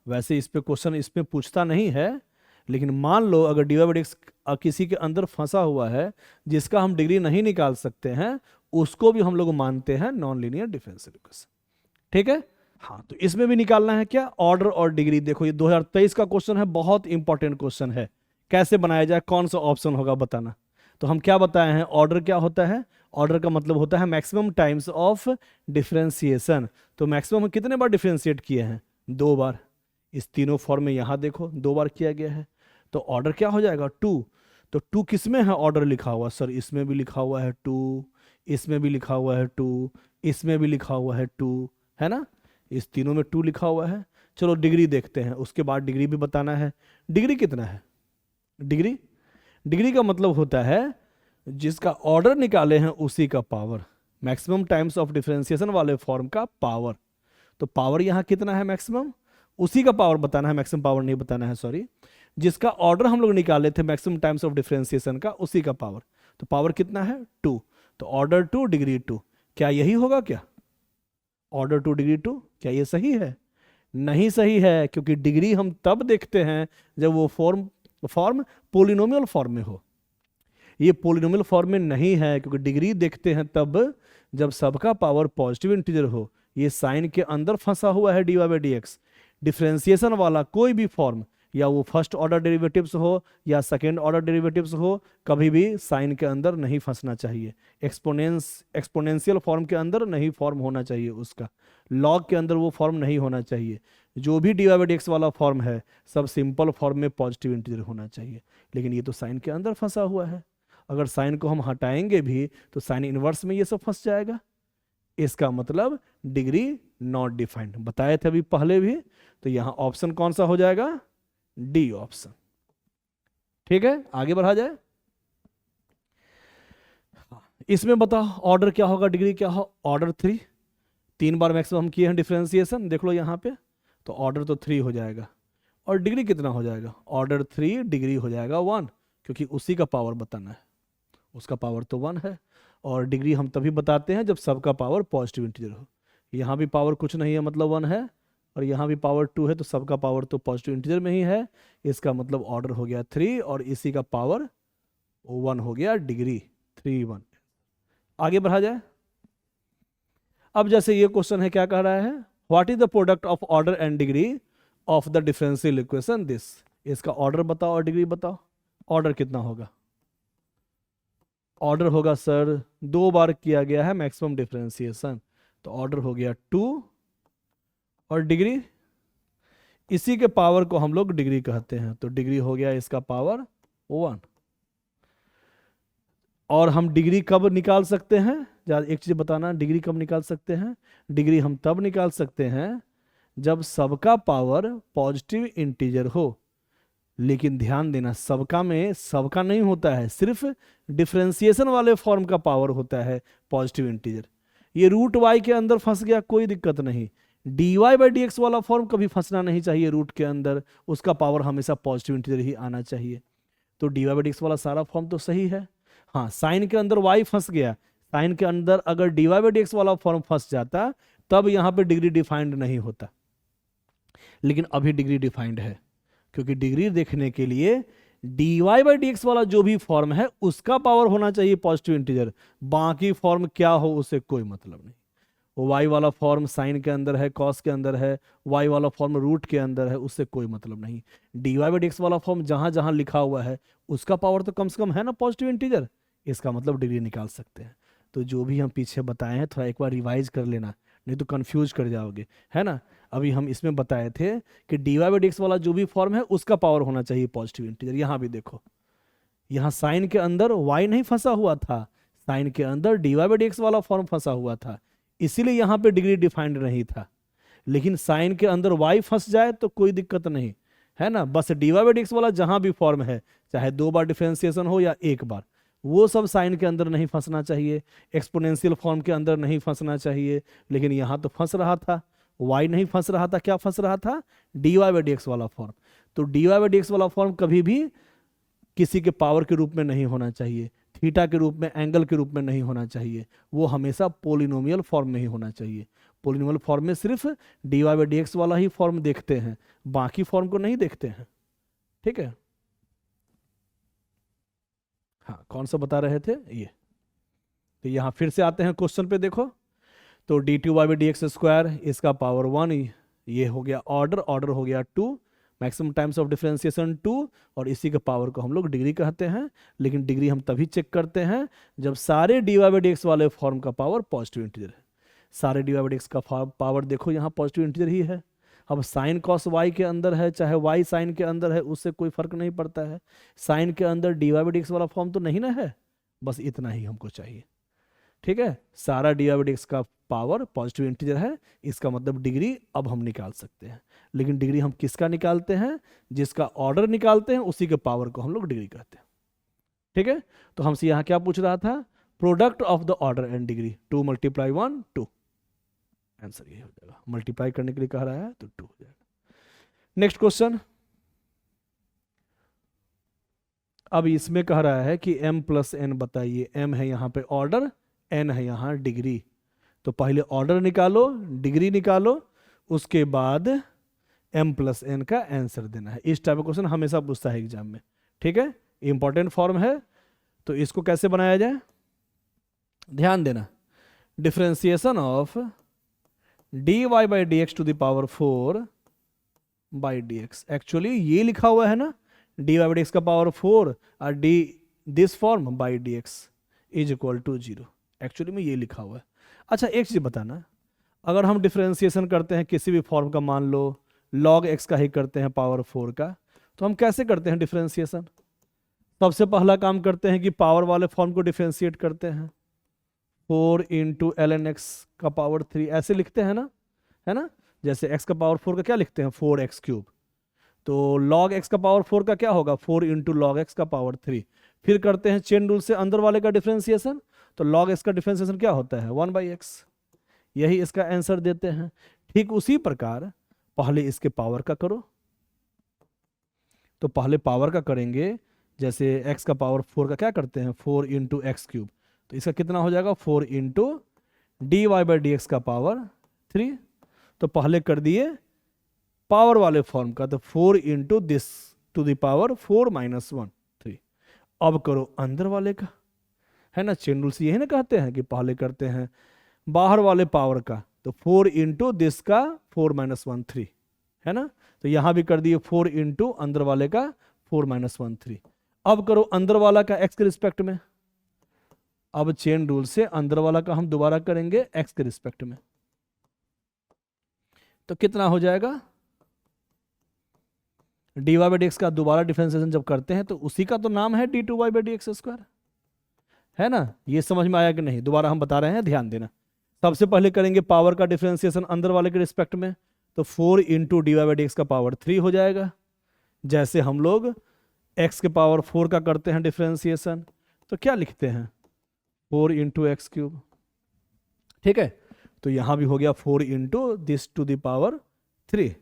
वैसे इस पे क्वेश्चन इसमें पूछता नहीं है, लेकिन मान लो अगर dy बाई dx किसी के अंदर फंसा हुआ है जिसका हम डिग्री नहीं निकाल सकते हैं, उसको भी हम लोग मानते हैं नॉन लीनियर डिफरेंशियल इक्वेशन, ठीक है। हाँ, तो इसमें भी निकालना है क्या, ऑर्डर और डिग्री। देखो ये 2023 का क्वेश्चन है, बहुत इंपॉर्टेंट क्वेश्चन है। कैसे बनाया जाए, कौन सा ऑप्शन होगा बताना। तो हम क्या बताए हैं, ऑर्डर क्या होता है, ऑर्डर का मतलब होता है मैक्सिमम टाइम्स ऑफ डिफरेंशिएशन। तो मैक्सिमम हम कितने बार डिफरेंशिएट किए हैं, 2 बार। इस तीनों फॉर्म में यहां देखो 2 बार किया गया है, तो ऑर्डर क्या हो जाएगा 2। तो 2 किस में है ऑर्डर लिखा हुआ, सर इसमें भी लिखा हुआ है 2, इसमें भी लिखा हुआ है 2, इसमें भी लिखा हुआ है 2, है ना। इस तीनों में 2 लिखा हुआ है। चलो डिग्री देखते हैं, उसके बाद डिग्री भी बताना है। डिग्री कितना है, डिग्री का मतलब होता है जिसका ऑर्डर निकाले हैं उसी का power, maximum times of differentiation वाले फॉर्म का पावर। तो पावर यहाँ कितना है, मैक्सिमम, उसी का पावर बताना है, मैक्सिमम पावर नहीं बताना है, सॉरी। जिसका ऑर्डर हम लोग निकाले थे मैक्सिमम टाइम्स ऑफ डिफरेंशिएशन का, उसी का पावर। तो पावर कितना है 2। तो ऑर्डर 2 डिग्री 2, क्या यही होगा क्या, ऑर्डर 2 डिग्री 2, क्या ये सही है, नहीं सही है, क्योंकि डिग्री हम तब देखते हैं जब वो फॉर्म पोलिनोमियल फॉर्म में हो। ये पोलिनोमियल फॉर्म में नहीं है, क्योंकि डिग्री देखते हैं तब जब सबका पावर पॉजिटिव इंटीजर हो। ये साइन के अंदर फंसा हुआ है dy बाई dx। डिफरेंशिएशन वाला कोई भी फॉर्म, या वो फर्स्ट ऑर्डर डेरिवेटिव्स हो या सेकेंड ऑर्डर डेरिवेटिव्स हो, कभी भी साइन के अंदर नहीं फंसना चाहिए। एक्सपोनेंशियल फॉर्म के अंदर नहीं फॉर्म होना चाहिए उसका, लॉग के अंदर वो फॉर्म नहीं होना चाहिए। जो भी dy बाई dx वाला फॉर्म है सब सिंपल फॉर्म में पॉजिटिव इंटीजर होना चाहिए। लेकिन ये तो साइन के अंदर फंसा हुआ है, अगर साइन को हम हटाएंगे भी तो साइन इनवर्स में ये सब फंस जाएगा। इसका मतलब डिग्री नॉट डिफाइंड, बताए थे अभी पहले भी। तो यहां ऑप्शन कौन सा हो जाएगा, डी ऑप्शन, ठीक है। आगे बढ़ा जाए, इसमें बताओ ऑर्डर क्या होगा, डिग्री क्या हो, ऑर्डर 3। 3 बार मैक्सिमम हम किए हैं डिफरेंशिएशन, देख लो यहाँ पे। तो ऑर्डर तो 3 हो जाएगा, और डिग्री कितना हो जाएगा, ऑर्डर 3 डिग्री हो जाएगा 1, क्योंकि उसी का पावर बताना है, उसका पावर तो 1 है। और डिग्री हम तभी बताते हैं जब सबका पावर पॉजिटिव इंटीजर हो। यहाँ भी पावर कुछ नहीं है, मतलब 1 है, और यहाँ भी पावर 2 है, तो सबका पावर तो पॉजिटिव इंटीजर में ही है। इसका मतलब ऑर्डर हो गया 3, और इसी का पावर 1 हो गया, डिग्री 3 1। आगे बढ़ा जाए। अब जैसे ये क्वेश्चन है, क्या कह रहा है, what is the product of order and degree of the differential equation this. इसका ऑर्डर बताओ और डिग्री बताओ। ऑर्डर कितना होगा, ऑर्डर होगा सर 2 बार किया गया है मैक्सिमम डिफरेंशिएशन, तो ऑर्डर हो गया 2, और डिग्री इसी के पावर को हम लोग डिग्री कहते हैं, तो डिग्री हो गया इसका पावर 1। और हम डिग्री कब निकाल सकते हैं, एक चीज बताना, डिग्री कब निकाल सकते हैं, डिग्री हम तब निकाल सकते हैं जब सबका पावर पॉजिटिव इंटीजर हो। लेकिन ध्यान देना, सबका में सबका नहीं होता है, सिर्फ डिफरेंशिएशन वाले फॉर्म का पावर होता है पॉजिटिव इंटीजर। ये रूट y के अंदर फंस गया कोई दिक्कत नहीं, dy बाई dx वाला फॉर्म कभी फंसना नहीं चाहिए रूट के अंदर, उसका पावर हमेशा पॉजिटिव इंटीजर ही आना चाहिए। तो dy बाई dx वाला सारा फॉर्म तो सही है। हाँ, साइन के अंदर y फंस गया, साइन के अंदर अगर dy बाई dx वाला फॉर्म फंस जाता तब यहाँ पे डिग्री डिफाइंड नहीं होता, लेकिन अभी डिग्री डिफाइंड है, क्योंकि डिग्री देखने के लिए dy बाई dx वाला जो भी फॉर्म है उसका पावर होना चाहिए पॉजिटिव इंटीजर, बाकी फॉर्म क्या हो उससे कोई मतलब नहीं। वो y वाला फॉर्म साइन के अंदर है, कॉस के अंदर है, y वाला फॉर्म रूट के अंदर है, उससे कोई मतलब नहीं। dy बाई dx वाला फॉर्म जहां जहां लिखा हुआ है उसका पावर तो कम से कम है ना पॉजिटिव इंटीजर, इसका मतलब डिग्री निकाल सकते हैं। तो जो भी हम पीछे बताए हैं थोड़ा एक बार रिवाइज कर लेना, नहीं तो कंफ्यूज कर जाओगे, है ना। अभी हम इसमें बताए थे कि dy बाई dx वाला जो भी फॉर्म है उसका पावर होना चाहिए पॉजिटिव इंटीजर। यहाँ भी देखो, यहाँ साइन के अंदर y नहीं फंसा हुआ था, साइन के अंदर dy बाई dx वाला फॉर्म फंसा हुआ था, इसीलिए यहाँ पे डिग्री डिफाइंड नहीं था। लेकिन साइन के अंदर y फंस जाए तो कोई दिक्कत नहीं, है ना। बस dy बाई dx वाला जहां भी फॉर्म है, चाहे 2 बार डिफरेंशिएशन हो या 1 बार, वो सब साइन के अंदर नहीं फंसना चाहिए, एक्सपोनेंशियल फॉर्म के अंदर नहीं फंसना चाहिए। लेकिन यहाँ तो फंस रहा था, y नहीं फंस रहा था, क्या फंस रहा था, dy बाई dx वाला फॉर्म। तो dy बाई डी एक्स वाला फॉर्म कभी भी किसी के पावर के रूप में नहीं होना चाहिए, थीटा के रूप में, एंगल के रूप में नहीं होना चाहिए, वो हमेशा पोलिनोमियल फॉर्म में ही होना चाहिए। पोलिनोमियल फॉर्म में सिर्फ dy बाई डी एक्स वाला ही फॉर्म देखते हैं, बाकी फॉर्म को नहीं देखते हैं। ठीक है, हाँ कौन सा बता रहे थे ये। तो यहाँ फिर से आते हैं क्वेश्चन पे, देखो तो d two y by D x square, इसका पावर 1, ये हो गया ऑर्डर, ऑर्डर हो गया 2, मैक्सिमम टाइम्स ऑफ डिफरेंशिएशन 2, और इसी के पावर को हम लोग डिग्री कहते हैं। लेकिन डिग्री हम तभी चेक करते हैं जब सारे d Y by D x वाले फॉर्म का पावर पॉजिटिव इंटीजर है। सारे d Y by D x का पावर देखो यहाँ पॉजिटिव इंटीजर ही है। अब साइन कॉस वाई के अंदर है, चाहे वाई साइन के अंदर है, उससे कोई फर्क नहीं पड़ता है। साइन के अंदर d Y by D x वाला फॉर्म तो नहीं ना है, बस इतना ही हमको चाहिए। ठीक है, सारा d Y by D x का पावर पॉजिटिव इंटीजर है, इसका मतलब डिग्री अब हम निकाल सकते हैं। लेकिन डिग्री हम किसका निकालते हैं, जिसका ऑर्डर निकालते हैं उसी के पावर को हम लोग डिग्री कहते हैं। ठीक है, तो हमसे यहाँ क्या पूछ रहा था, product of the order and degree, 2 × 1 2, answer ये हो जाएगा। मल्टीप्लाई करने के लिए कह रहा है तो 2 हो जाएगा। नेक्स्ट क्वेश्चन, अब इसमें कह रहा है कि m + n बताइए। m है यहाँ पे ऑर्डर, n है यहाँ डिग्री। तो पहले ऑर्डर निकालो, डिग्री निकालो, उसके बाद m + n का आंसर देना है। इस टाइप का क्वेश्चन हमेशा पूछता है एग्जाम में। ठीक है, इंपॉर्टेंट फॉर्म है। तो इसको कैसे बनाया जाए, ध्यान देना, differentiation of dy by D x to the power 4 by D x. Actually ये लिखा हुआ है ना, dy बाई डी एक्स का पावर 4 और this form by D x is equal to 0। Actually में ये लिखा हुआ है। अच्छा एक चीज़ बताना, अगर हम डिफरेंशिएशन करते हैं किसी भी फॉर्म का, मान लो log x का ही करते हैं पावर 4 का, तो हम कैसे करते हैं डिफरेंशिएशन। सबसे पहला काम करते हैं कि पावर वाले फॉर्म को डिफरेंशिएट करते हैं, 4 × ln x का पावर 3 ऐसे लिखते हैं ना, है ना। जैसे x का पावर 4 का क्या लिखते हैं, 4x³। तो log x का पावर 4 का क्या होगा, 4 × log x का पावर 3। फिर करते हैं चेन रूल से अंदर वाले का डिफरेंशिएशन, तो log x का डिफरेंशिएशन क्या होता है, 1/x। यही इसका आंसर देते हैं। ठीक उसी प्रकार पहले इसके पावर का करो, तो पहले पावर का करेंगे। जैसे x का पावर 4 का क्या करते हैं, 4 × x³, तो इसका कितना हो जाएगा, 4 × dy बाई डी एक्स का पावर 3। तो पहले कर दिए पावर वाले फॉर्म का, तो 4 × दिस टू द पावर 4 - 1 3। अब करो अंदर वाले का, है ना। चेन रूल से यही ना कहते हैं कि पहले करते हैं बाहर वाले पावर का, तो 4 × दिस का 4 - 1 3, है ना। तो यहां भी कर दिए 4 × अंदर वाले का 4 - 1 3। अब करो अंदर वाला का x के रिस्पेक्ट में। अब चेन रूल से अंदर वाला का हम दोबारा करेंगे x के रिस्पेक्ट में, तो कितना हो जाएगा, dy बाई डी एक्स का दोबारा डिफरेंशिएशन जब करते हैं तो उसी का तो नाम है d2y by D x square, है ना। ये समझ में आया कि नहीं, दोबारा हम बता रहे हैं, ध्यान देना। सबसे पहले करेंगे पावर का डिफरेंशिएशन अंदर वाले के रिस्पेक्ट में, तो 4 × dy बाई डी एक्स का पावर 3 हो जाएगा। जैसे हम लोग x के पावर 4 का करते हैं डिफरेंशिएशन, तो क्या लिखते हैं, 4 × x³। ठीक है, तो यहां भी हो गया 4 × दिस टू द पावर 3।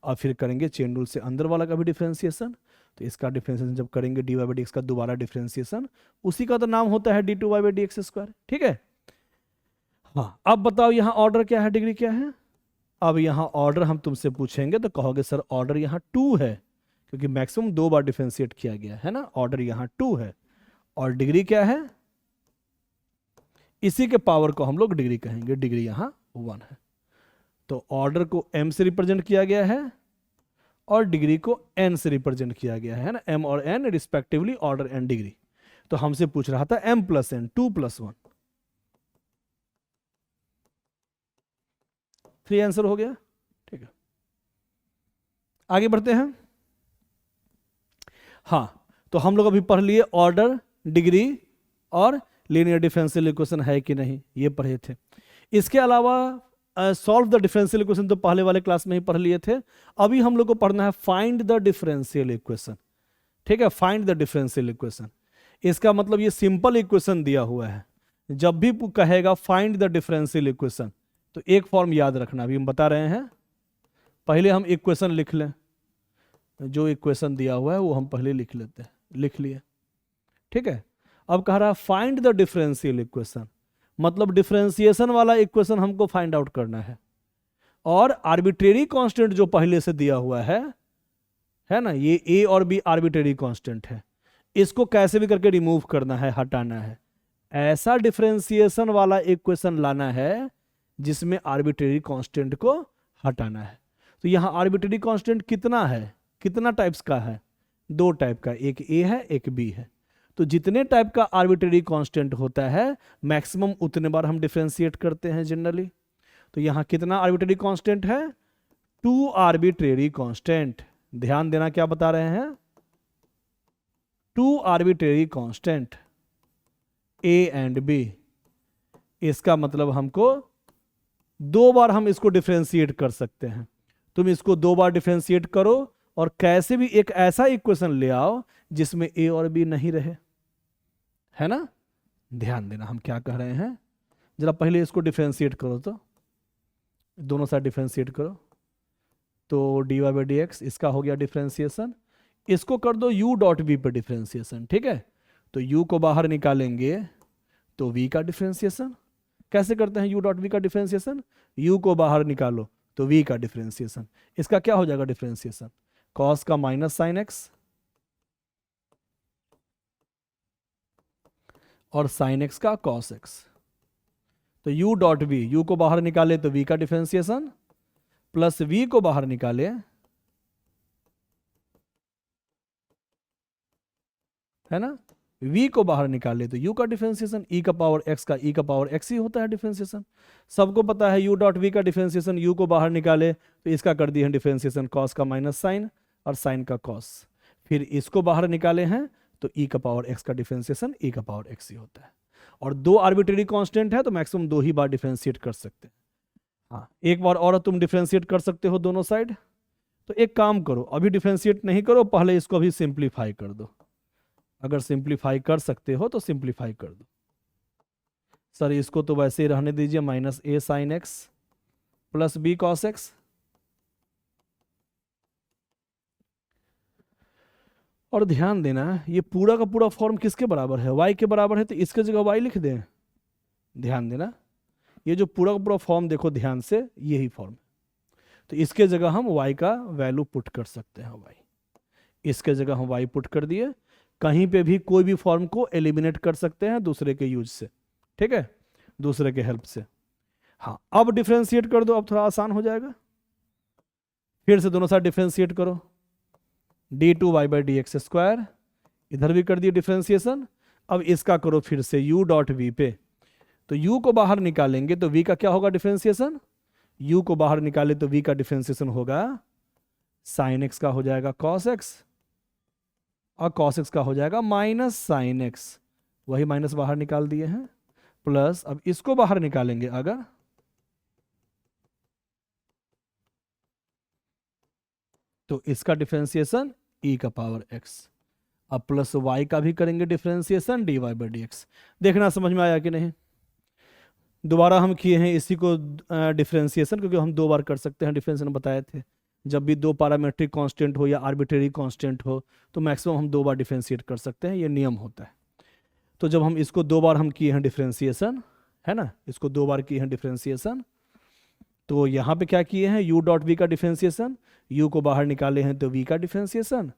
और फिर करेंगे चेन रूल से अंदर वाला का भी डिफरेंशिएशन, तो इसका डिफरेंशिएशन जब करेंगे dy बाई डी एक्स का दोबारा डिफरेंशिएशन, उसी का तो नाम होता है d2y by D x square. ठीक है, हाँ अब बताओ यहाँ ऑर्डर क्या है, डिग्री क्या है। अब यहाँ ऑर्डर हम तुमसे पूछेंगे तो कहोगे सर ऑर्डर यहाँ 2 है, क्योंकि मैक्सिमम 2 बार डिफरेंशिएट किया गया है ना। ऑर्डर यहाँ 2 है, और डिग्री क्या है, इसी के पावर को हम लोग डिग्री कहेंगे, डिग्री यहाँ 1 है। तो ऑर्डर को m से रिप्रेजेंट किया गया है और डिग्री को n से रिप्रेजेंट किया गया है ना, m और n respectively order and degree. तो हमसे पूछ रहा था m + n, 2 + 1, 3 आंसर हो गया। ठीक है, आगे बढ़ते हैं। हाँ, तो हम लोग अभी पढ़ लिए ऑर्डर, डिग्री और लीनियर डिफरेंशियल इक्वेशन है कि नहीं, ये पढ़े थे। इसके अलावा सॉल्व द डिफरेंशियल इक्वेशन तो पहले वाले क्लास में ही पढ़ लिए थे। अभी हम लोग को पढ़ना है फाइंड द डिफरेंशियल इक्वेशन। ठीक है, फाइंड द डिफरेंशियल इक्वेशन, इसका मतलब ये सिंपल इक्वेशन दिया हुआ है। जब भी कहेगा फाइंड द डिफरेंशियल इक्वेशन, तो एक फॉर्म याद रखना, अभी हम बता रहे हैं। पहले हम इक्वेशन लिख लें, जो इक्वेशन दिया हुआ है वो हम पहले लिख लेते हैं, लिख लिए। ठीक है, अब कह रहा है फाइंड द डिफरेंशियल इक्वेशन, मतलब डिफरेंशिएशन वाला इक्वेशन हमको फाइंड आउट करना है। और आर्बिट्रेरी कांस्टेंट जो पहले से दिया हुआ है ना, ये ए और बी आर्बिट्रेरी कांस्टेंट है, इसको कैसे भी करके रिमूव करना है, हटाना है। ऐसा डिफरेंशिएशन वाला इक्वेशन लाना है जिसमें आर्बिट्रेरी कांस्टेंट को हटाना है। तो यहाँ आर्बिट्रेरी कांस्टेंट कितना है, कितना टाइप्स का है, 2 टाइप का, एक ए है एक बी है। तो जितने टाइप का आर्बिट्रेरी कांस्टेंट होता है मैक्सिमम उतने बार हम डिफरेंशिएट करते हैं जनरली। तो यहाँ कितना आर्बिट्रेरी कांस्टेंट है, 2 आर्बिट्रेरी कांस्टेंट। ध्यान देना क्या बता रहे हैं, 2 arbitrary constant a and b. इसका मतलब हमको 2 बार हम इसको डिफरेंशिएट कर सकते हैं। तुम इसको 2 बार डिफरेंशिएट करो और कैसे भी एक ऐसा इक्वेशन ले आओ जिसमें ए और बी नहीं रहे, है ना। ध्यान देना हम क्या कह रहे हैं, जरा पहले इसको डिफरेंशिएट करो, तो दोनों साइड डिफरेंशिएट करो। तो d Y by D x इसका हो गया डिफरेंशिएशन, इसको कर दो u डॉट वी पर डिफरेंशिएशन। ठीक है, तो u को बाहर निकालेंगे तो v का डिफरेंशिएशन। कैसे करते हैं u डॉट वी का डिफरेंशिएशन, u को बाहर निकालो तो v का डिफरेंशिएशन। इसका क्या हो जाएगा डिफरेंशिएशन, cos का माइनस साइन x और साइन x का cos x। तो u डॉट वी, u को बाहर निकाले तो v का डिफरेंशिएशन, प्लस v को बाहर निकाले, है ना, v को बाहर निकाले तो u का डिफरेंशिएशन, e का पावर x का e का पावर x ही होता है डिफरेंशिएशन। सबको पता है u डॉट v का डिफरेंशिएशन, u को बाहर निकाले तो इसका कर दिए हैं डिफरेंशिएशन cos का माइनस साइन और साइन का cos। फिर इसको बाहर निकाले हैं तो e का पावर x का डिफरेंशिएशन e का पावर x ही होता है। और 2 आर्बिट्रेरी कांस्टेंट है तो मैक्सिमम 2 ही बार डिफरेंशिएट कर सकते हैं। हाँ, एक बार और तुम डिफरेंशिएट कर सकते हो दोनों साइड। तो एक काम करो, अभी डिफरेंशिएट नहीं करो, पहले इसको अभी सिंप्लीफाई कर दो। अगर सिंप्लीफाई कर सकते हो तो सिंप्लीफाई कर दो। सर इसको तो वैसे ही रहने दीजिए, minus A sine X plus B cos X. और ध्यान देना ये पूरा का पूरा फॉर्म किसके बराबर है, y के बराबर है, तो इसके जगह y लिख दें। ध्यान देना ये जो पूरा का पूरा फॉर्म देखो ध्यान से, यही फॉर्म, तो इसके जगह हम y का वैल्यू पुट कर सकते हैं। y इसके जगह हम y पुट कर दिए। कहीं पे भी कोई भी फॉर्म को एलिमिनेट कर सकते हैं दूसरे के यूज से, ठीक है, दूसरे के हेल्प से। हाँ, अब डिफरेंशिएट कर दो, अब थोड़ा आसान हो जाएगा। फिर से दोनों साइड डिफरेंशिएट करो, d2y by D x square, इधर भी कर दिए डिफरेंशिएशन। अब इसका करो फिर से u डॉट वी पे, तो u को बाहर निकालेंगे तो v का क्या होगा डिफरेंशिएशन, u को बाहर निकाले तो v का डिफरेंशिएशन होगा साइन x का हो जाएगा cos x और cos x का हो जाएगा माइनस साइन x, वही माइनस बाहर निकाल दिए हैं, प्लस अब इसको बाहर निकालेंगे अगर, तो इसका डिफरेंशिएशन e का पावर x, अब प्लस y का भी करेंगे differentiation dy by D x. देखना समझ में आया कि नहीं। दोबारा हम किए हैं इसी को डिफरेंशिएशन, क्योंकि हम 2 बार कर सकते हैं, डिफरेंशिएशन बताए थे। जब भी 2 पैरामीट्रिक कांस्टेंट हो या आर्बिट्रेरी कांस्टेंट हो तो मैक्सिमम हम 2 बार डिफरेंशिएट कर सकते हैं, ये नियम होता है। तो जब हम इसको 2 बार हम किए हैं डिफरेंशिएशन, है ना, इसको 2 बार किए हैं डिफरेंशिएशन, तो यहाँ पे क्या किए हैं, u डॉट वी का डिफरेंशिएशन, u को बाहर निकाले हैं तो v का डिफरेंशिएशन,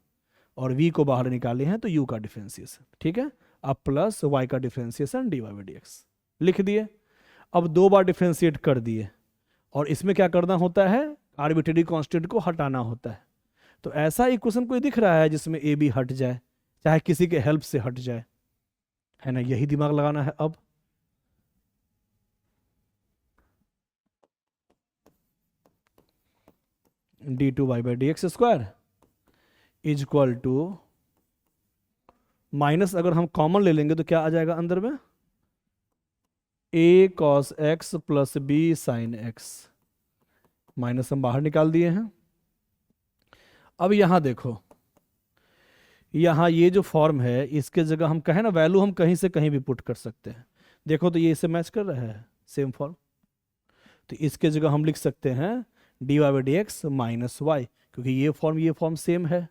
और v को बाहर निकाले हैं तो u का डिफरेंशिएशन। ठीक है, अब प्लस y का differentiation dy by D x लिख दिए। अब 2 बार डिफरेंशिएट कर दिए, और इसमें क्या करना होता है, आर्बिट्रेरी कांस्टेंट को हटाना होता है। तो ऐसा इक्वेशन कोई दिख रहा है जिसमें ए बी हट जाए, चाहे किसी के हेल्प से हट जाए, है ना, यही दिमाग लगाना है। अब d2y by D x square is equal to minus, अगर हम कॉमन ले लेंगे तो क्या आ जाएगा अंदर में, a cos x plus b sine x, minus हम बाहर निकाल दिए हैं। अब यहां देखो, यहां ये जो फॉर्म है इसके जगह हम कहें ना वैल्यू हम कहीं से कहीं भी पुट कर सकते हैं। देखो तो ये इसे मैच कर रहा है, सेम फॉर्म, तो इसके जगह हम लिख सकते हैं dy by D x minus y, क्योंकि ये फॉर्म सेम है,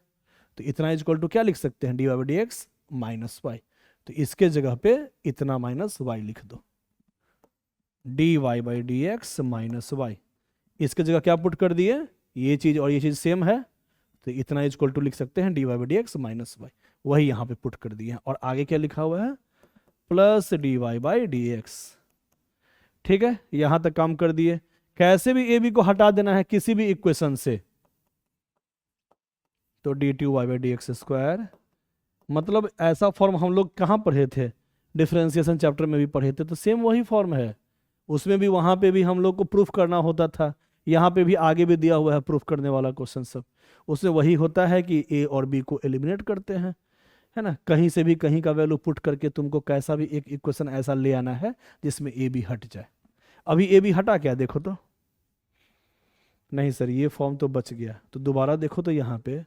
तो इतना इक्वल टू क्या लिख सकते हैं, dy by D x minus y. तो इसके जगह पे इतना माइनस वाई लिख दो, dy by D x minus y. इसके जगह क्या पुट कर दिए, ये चीज़ और ये चीज़ सेम है, तो इतना इक्वल टू लिख सकते हैं dy by D x minus y, वही यहाँ पे पुट कर दिए हैं। और आगे क्या लिखा हुआ है, plus dy by D x. ठीक है, यहाँ तक काम कर दिए। कैसे भी ए बी को हटा देना है किसी भी इक्वेशन से, तो dy by D x square, मतलब ऐसा फॉर्म हम लोग कहाँ पढ़े थे, डिफरेंशिएशन चैप्टर में भी पढ़े थे, तो सेम वही फॉर्म है। उसमें भी वहाँ पे भी हम लोग को प्रूफ करना होता था, यहाँ पे भी आगे भी दिया हुआ है प्रूफ करने वाला क्वेश्चन सब। उसमें वही होता है कि ए और बी को एलिमिनेट करते हैं, है ना, कहीं से भी कहीं का वैल्यू पुट करके तुमको कैसा भी एक इक्वेशन ऐसा ले आना है जिसमें ए बी हट जाए। अभी ए बी हटा क्या, देखो तो, नहीं सर ये फॉर्म तो बच गया, तो दोबारा देखो तो यहाँ पे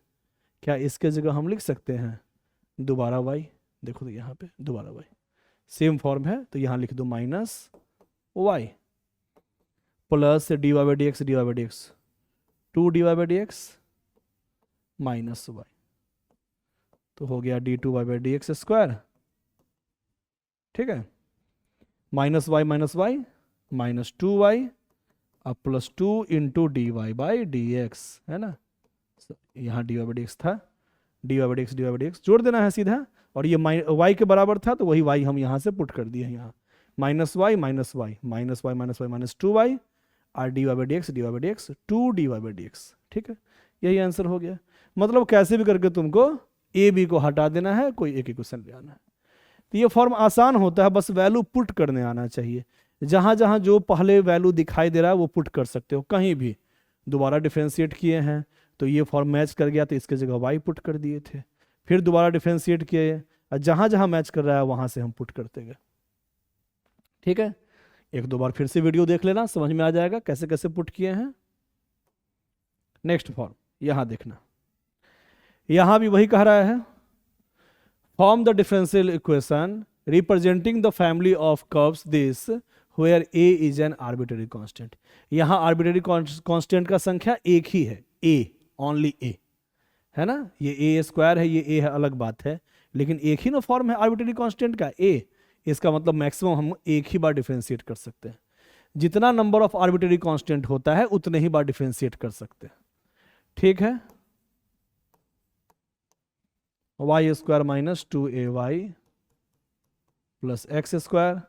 क्या इसके जगह हम लिख सकते हैं दोबारा वाई, देखो तो यहाँ पे दोबारा वाई, सेम फॉर्म है, तो यहाँ लिख दो minus y plus dy by D x, dy by D x 2 by D x minus y, तो हो गया d2 by D x square. ठीक है, माइनस वाई माइनस 2y अब plus 2 into dy by D x, है ना, यहाँ dy by D x था, dy बाई डी एक्स जोड़ देना है सीधा, और ये y के बराबर था तो वही y हम यहाँ से पुट कर दिए, यहाँ माइनस वाई माइनस 2y और dy by D x 2 by D x. ठीक है, यही आंसर हो गया। मतलब कैसे भी करके तुमको ए बी को हटा देना है, कोई एक इक्वेशन ले आना है। तो ये फॉर्म आसान होता है, बस वैल्यू पुट करने आना चाहिए। जहां जहां जो पहले वैल्यू दिखाई दे रहा है वो पुट कर सकते हो, कहीं भी दोबारा डिफरेंशिएट किए हैं तो ये फॉर्म मैच कर गया तो इसके जगह y पुट कर दिए थे, फिर दोबारा डिफरेंशिएट किए, जहां जहां मैच कर रहा है वहां से हम पुट करते गए। ठीक है, एक दो बार फिर से वीडियो देख लेना, समझ में आ जाएगा कैसे कैसे पुट किए हैं। नेक्स्ट फॉर्म यहां देखना, यहां भी वही कह रहा है, form the differential equation representing the family of curves this where a is an arbitrary constant. यहां आर्बिट्रेरी कांस्टेंट का संख्या एक ही है, ए, ओनली ए, है ना, ये ए स्क्वायर है, ये ए है, अलग बात है, लेकिन एक ही ना फॉर्म है आर्बिट्रेरी कांस्टेंट का ए। इसका मतलब मैक्सिमम हम एक ही बार डिफरेंशिएट कर सकते हैं, जितना नंबर ऑफ आर्बिट्रेरी कांस्टेंट होता है उतने ही बार डिफरेंशिएट कर सकते हैं। ठीक है, y square minus 2ay plus x square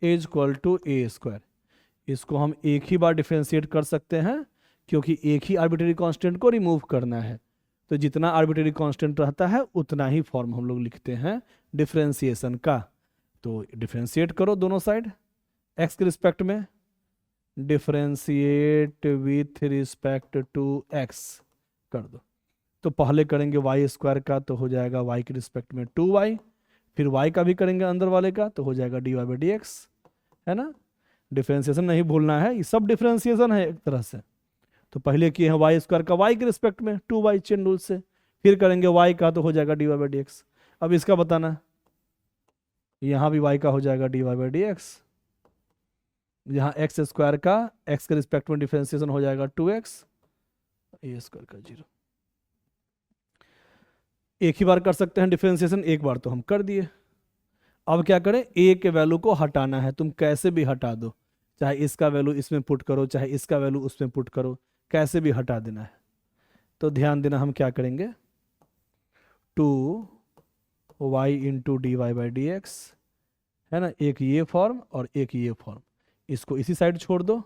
is equal to a square. इसको हम एक ही बार डिफरेंशिएट कर सकते हैं क्योंकि एक ही आर्बिट्रेरी कांस्टेंट को रिमूव करना है, तो जितना आर्बिट्रेरी कांस्टेंट रहता है उतना ही फॉर्म हम लोग लिखते हैं डिफरेंशिएशन का। तो डिफरेंशिएट करो दोनों साइड, एक्स के रिस्पेक्ट में differentiate with respect to x कर दो। तो पहले करेंगे वाई स्क्वायर का तो हो जाएगा वाई के रिस्पेक्ट में 2y, फिर y का भी करेंगे अंदर वाले का तो हो जाएगा dy बाई डी एक्स, है ना। डिफरेंशिएशन नहीं भूलना है, ये सब डिफरेंशिएशन है एक तरह से। तो पहले किए हैं वाई स्क्वायर का y के रिस्पेक्ट में 2y चेन रूल से, फिर करेंगे y का तो हो जाएगा dy बाई डी एक्स। अब इसका बताना, यहाँ भी y का हो जाएगा dy बाई डी एक्स, यहाँ एक्स स्क्वायर का x के रिस्पेक्ट में डिफरेंशिएशन हो जाएगा 2x, ए स्क्वायर का 0। एक ही बार कर सकते हैं डिफरेंशिएशन, एक बार तो हम कर दिए। अब क्या करें, ए के वैल्यू को हटाना है, तुम कैसे भी हटा दो, चाहे इसका वैल्यू इसमें पुट करो, चाहे इसका वैल्यू उसमें पुट करो, कैसे भी हटा देना है। तो ध्यान देना, हम क्या करेंगे, 2y into dy by D x, है ना, एक ये फॉर्म और एक ये फॉर्म, इसको इसी साइड छोड़ दो,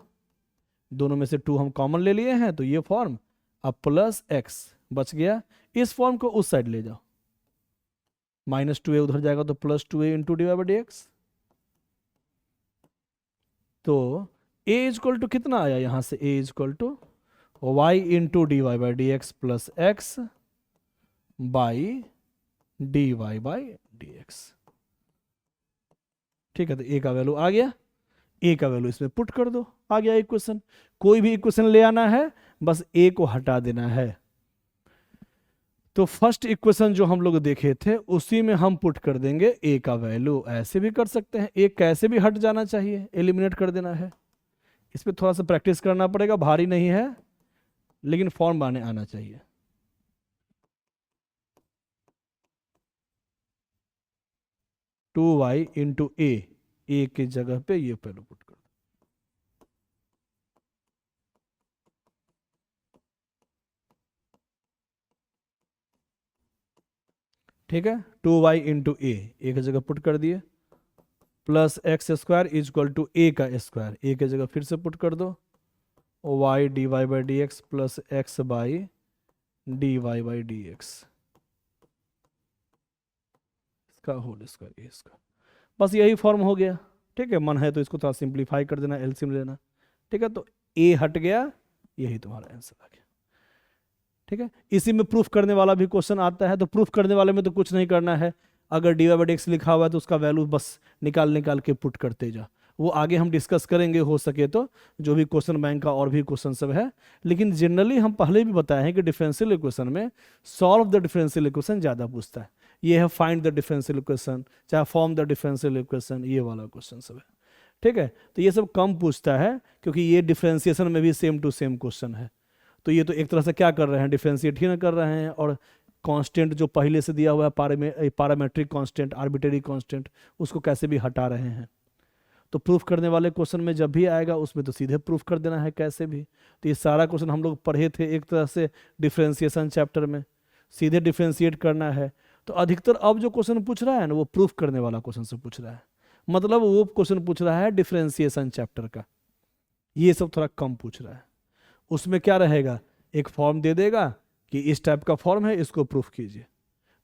दोनों में से 2 हम कॉमन ले लिए हैं तो ये फॉर्म, अब प्लस x बच गया, इस फॉर्म को उस साइड ले जाओ, माइनस 2a उधर जाएगा तो plus 2a into d by D x. तो a इजक्वल टू कितना आया यहां से, a is equal to y into d by D x plus x by d by D x. ठीक है, तो a का वैल्यू आ गया, a का वैल्यू इसमें पुट कर दो, आ गया इक्वेशन। कोई भी इक्वेशन ले आना है, बस a को हटा देना है। तो फर्स्ट इक्वेशन जो हम लोग देखे थे उसी में हम पुट कर देंगे a का वैल्यू। ऐसे भी कर सकते हैं, a कैसे भी हट जाना चाहिए, एलिमिनेट कर देना है। इस पर थोड़ा सा प्रैक्टिस करना पड़ेगा, भारी नहीं है, लेकिन फॉर्म बनाने आना चाहिए। 2y इंटू ए की जगह पे ये वैल्यू पुट कर दो। ठीक है, 2y इंटू ए की जगह पुट कर दिए, plus x square is equal to A का स्क्वायर, ए की जगह फिर से पुट कर दो, y d Y by D x plus x by d Y by D x, इसका होल स्क्वायर ए स्क्वायर। बस यही फॉर्म हो गया। ठीक है, मन है तो इसको थोड़ा सिंप्लीफाई कर देना, एलसीएम लेना। ठीक है, तो ए हट गया, यही तुम्हारा आंसर आ गया। ठीक है, इसी में प्रूफ करने वाला भी क्वेश्चन आता है, तो प्रूफ करने वाले में तो कुछ नहीं करना है, अगर d Y by D x लिखा हुआ है तो उसका वैल्यू बस निकाल निकाल के पुट करते जा, वो आगे हम डिस्कस करेंगे हो सके तो, जो भी क्वेश्चन बैंक का और भी क्वेश्चन सब है। लेकिन जनरली हम पहले भी बताए हैं कि डिफरेंशियल इक्वेशन में सॉल्व द डिफरेंशियल इक्वेशन ज़्यादा पूछता है। ये है फाइंड द डिफरेंशियल इक्वेशन, चाहे फॉर्म द डिफरेंशियल इक्वेशन, ये वाला क्वेश्चन सब है। ठीक है, तो ये सब कम पूछता है क्योंकि ये डिफरेंशिएशन में भी सेम टू सेम क्वेश्चन है। तो ये तो एक तरह से क्या कर रहे हैं, डिफरेंशिएट ही ना कर रहे हैं, और कांस्टेंट जो पहले से दिया हुआ है पैरामेट्रिक कांस्टेंट, आर्बिट्रेरी कांस्टेंट, उसको कैसे भी हटा रहे हैं। तो प्रूफ करने वाले क्वेश्चन में जब भी आएगा उसमें तो सीधे प्रूफ कर देना है कैसे भी। तो ये सारा क्वेश्चन हम लोग पढ़े थे एक तरह से डिफरेंशिएशन चैप्टर में, सीधे डिफरेंशिएट करना है। तो अधिकतर अब जो क्वेश्चन पूछ रहा है ना, वो प्रूफ करने वाला क्वेश्चन से पूछ रहा है, मतलब वो क्वेश्चन पूछ रहा है डिफरेंशिएशन चैप्टर का, ये सब थोड़ा कम पूछ रहा है। उसमें क्या रहेगा, एक फॉर्म दे देगा कि इस टाइप का फॉर्म है, इसको प्रूफ कीजिए।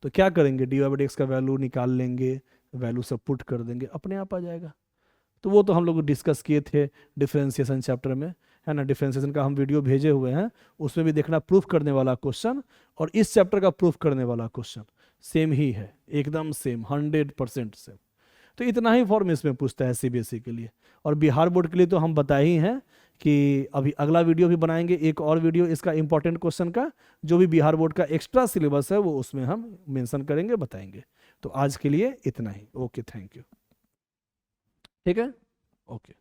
तो क्या करेंगे, d Y by D x का वैल्यू निकाल लेंगे, वैल्यू सब पुट कर देंगे, अपने आप आ जाएगा। तो वो तो हम लोग डिस्कस किए थे डिफरेंशिएशन चैप्टर में, है ना। डिफरेंशिएशन का हम वीडियो भेजे हुए हैं, उसमें भी देखना प्रूफ करने वाला क्वेश्चन और इस चैप्टर का प्रूफ करने वाला क्वेश्चन सेम ही है, एकदम सेम, 100% सेम। तो इतना ही फॉर्म इसमें पूछता है सीबीएसई के लिए। और बिहार बोर्ड के लिए तो हम बताए ही हैं कि अभी अगला वीडियो भी बनाएंगे, एक और वीडियो इसका इंपॉर्टेंट क्वेश्चन का, जो भी बिहार बोर्ड का एक्स्ट्रा सिलेबस है वो उसमें हम मेंशन करेंगे, बताएंगे। तो आज के लिए इतना ही, ओके, थैंक यू। ठीक है, ओके।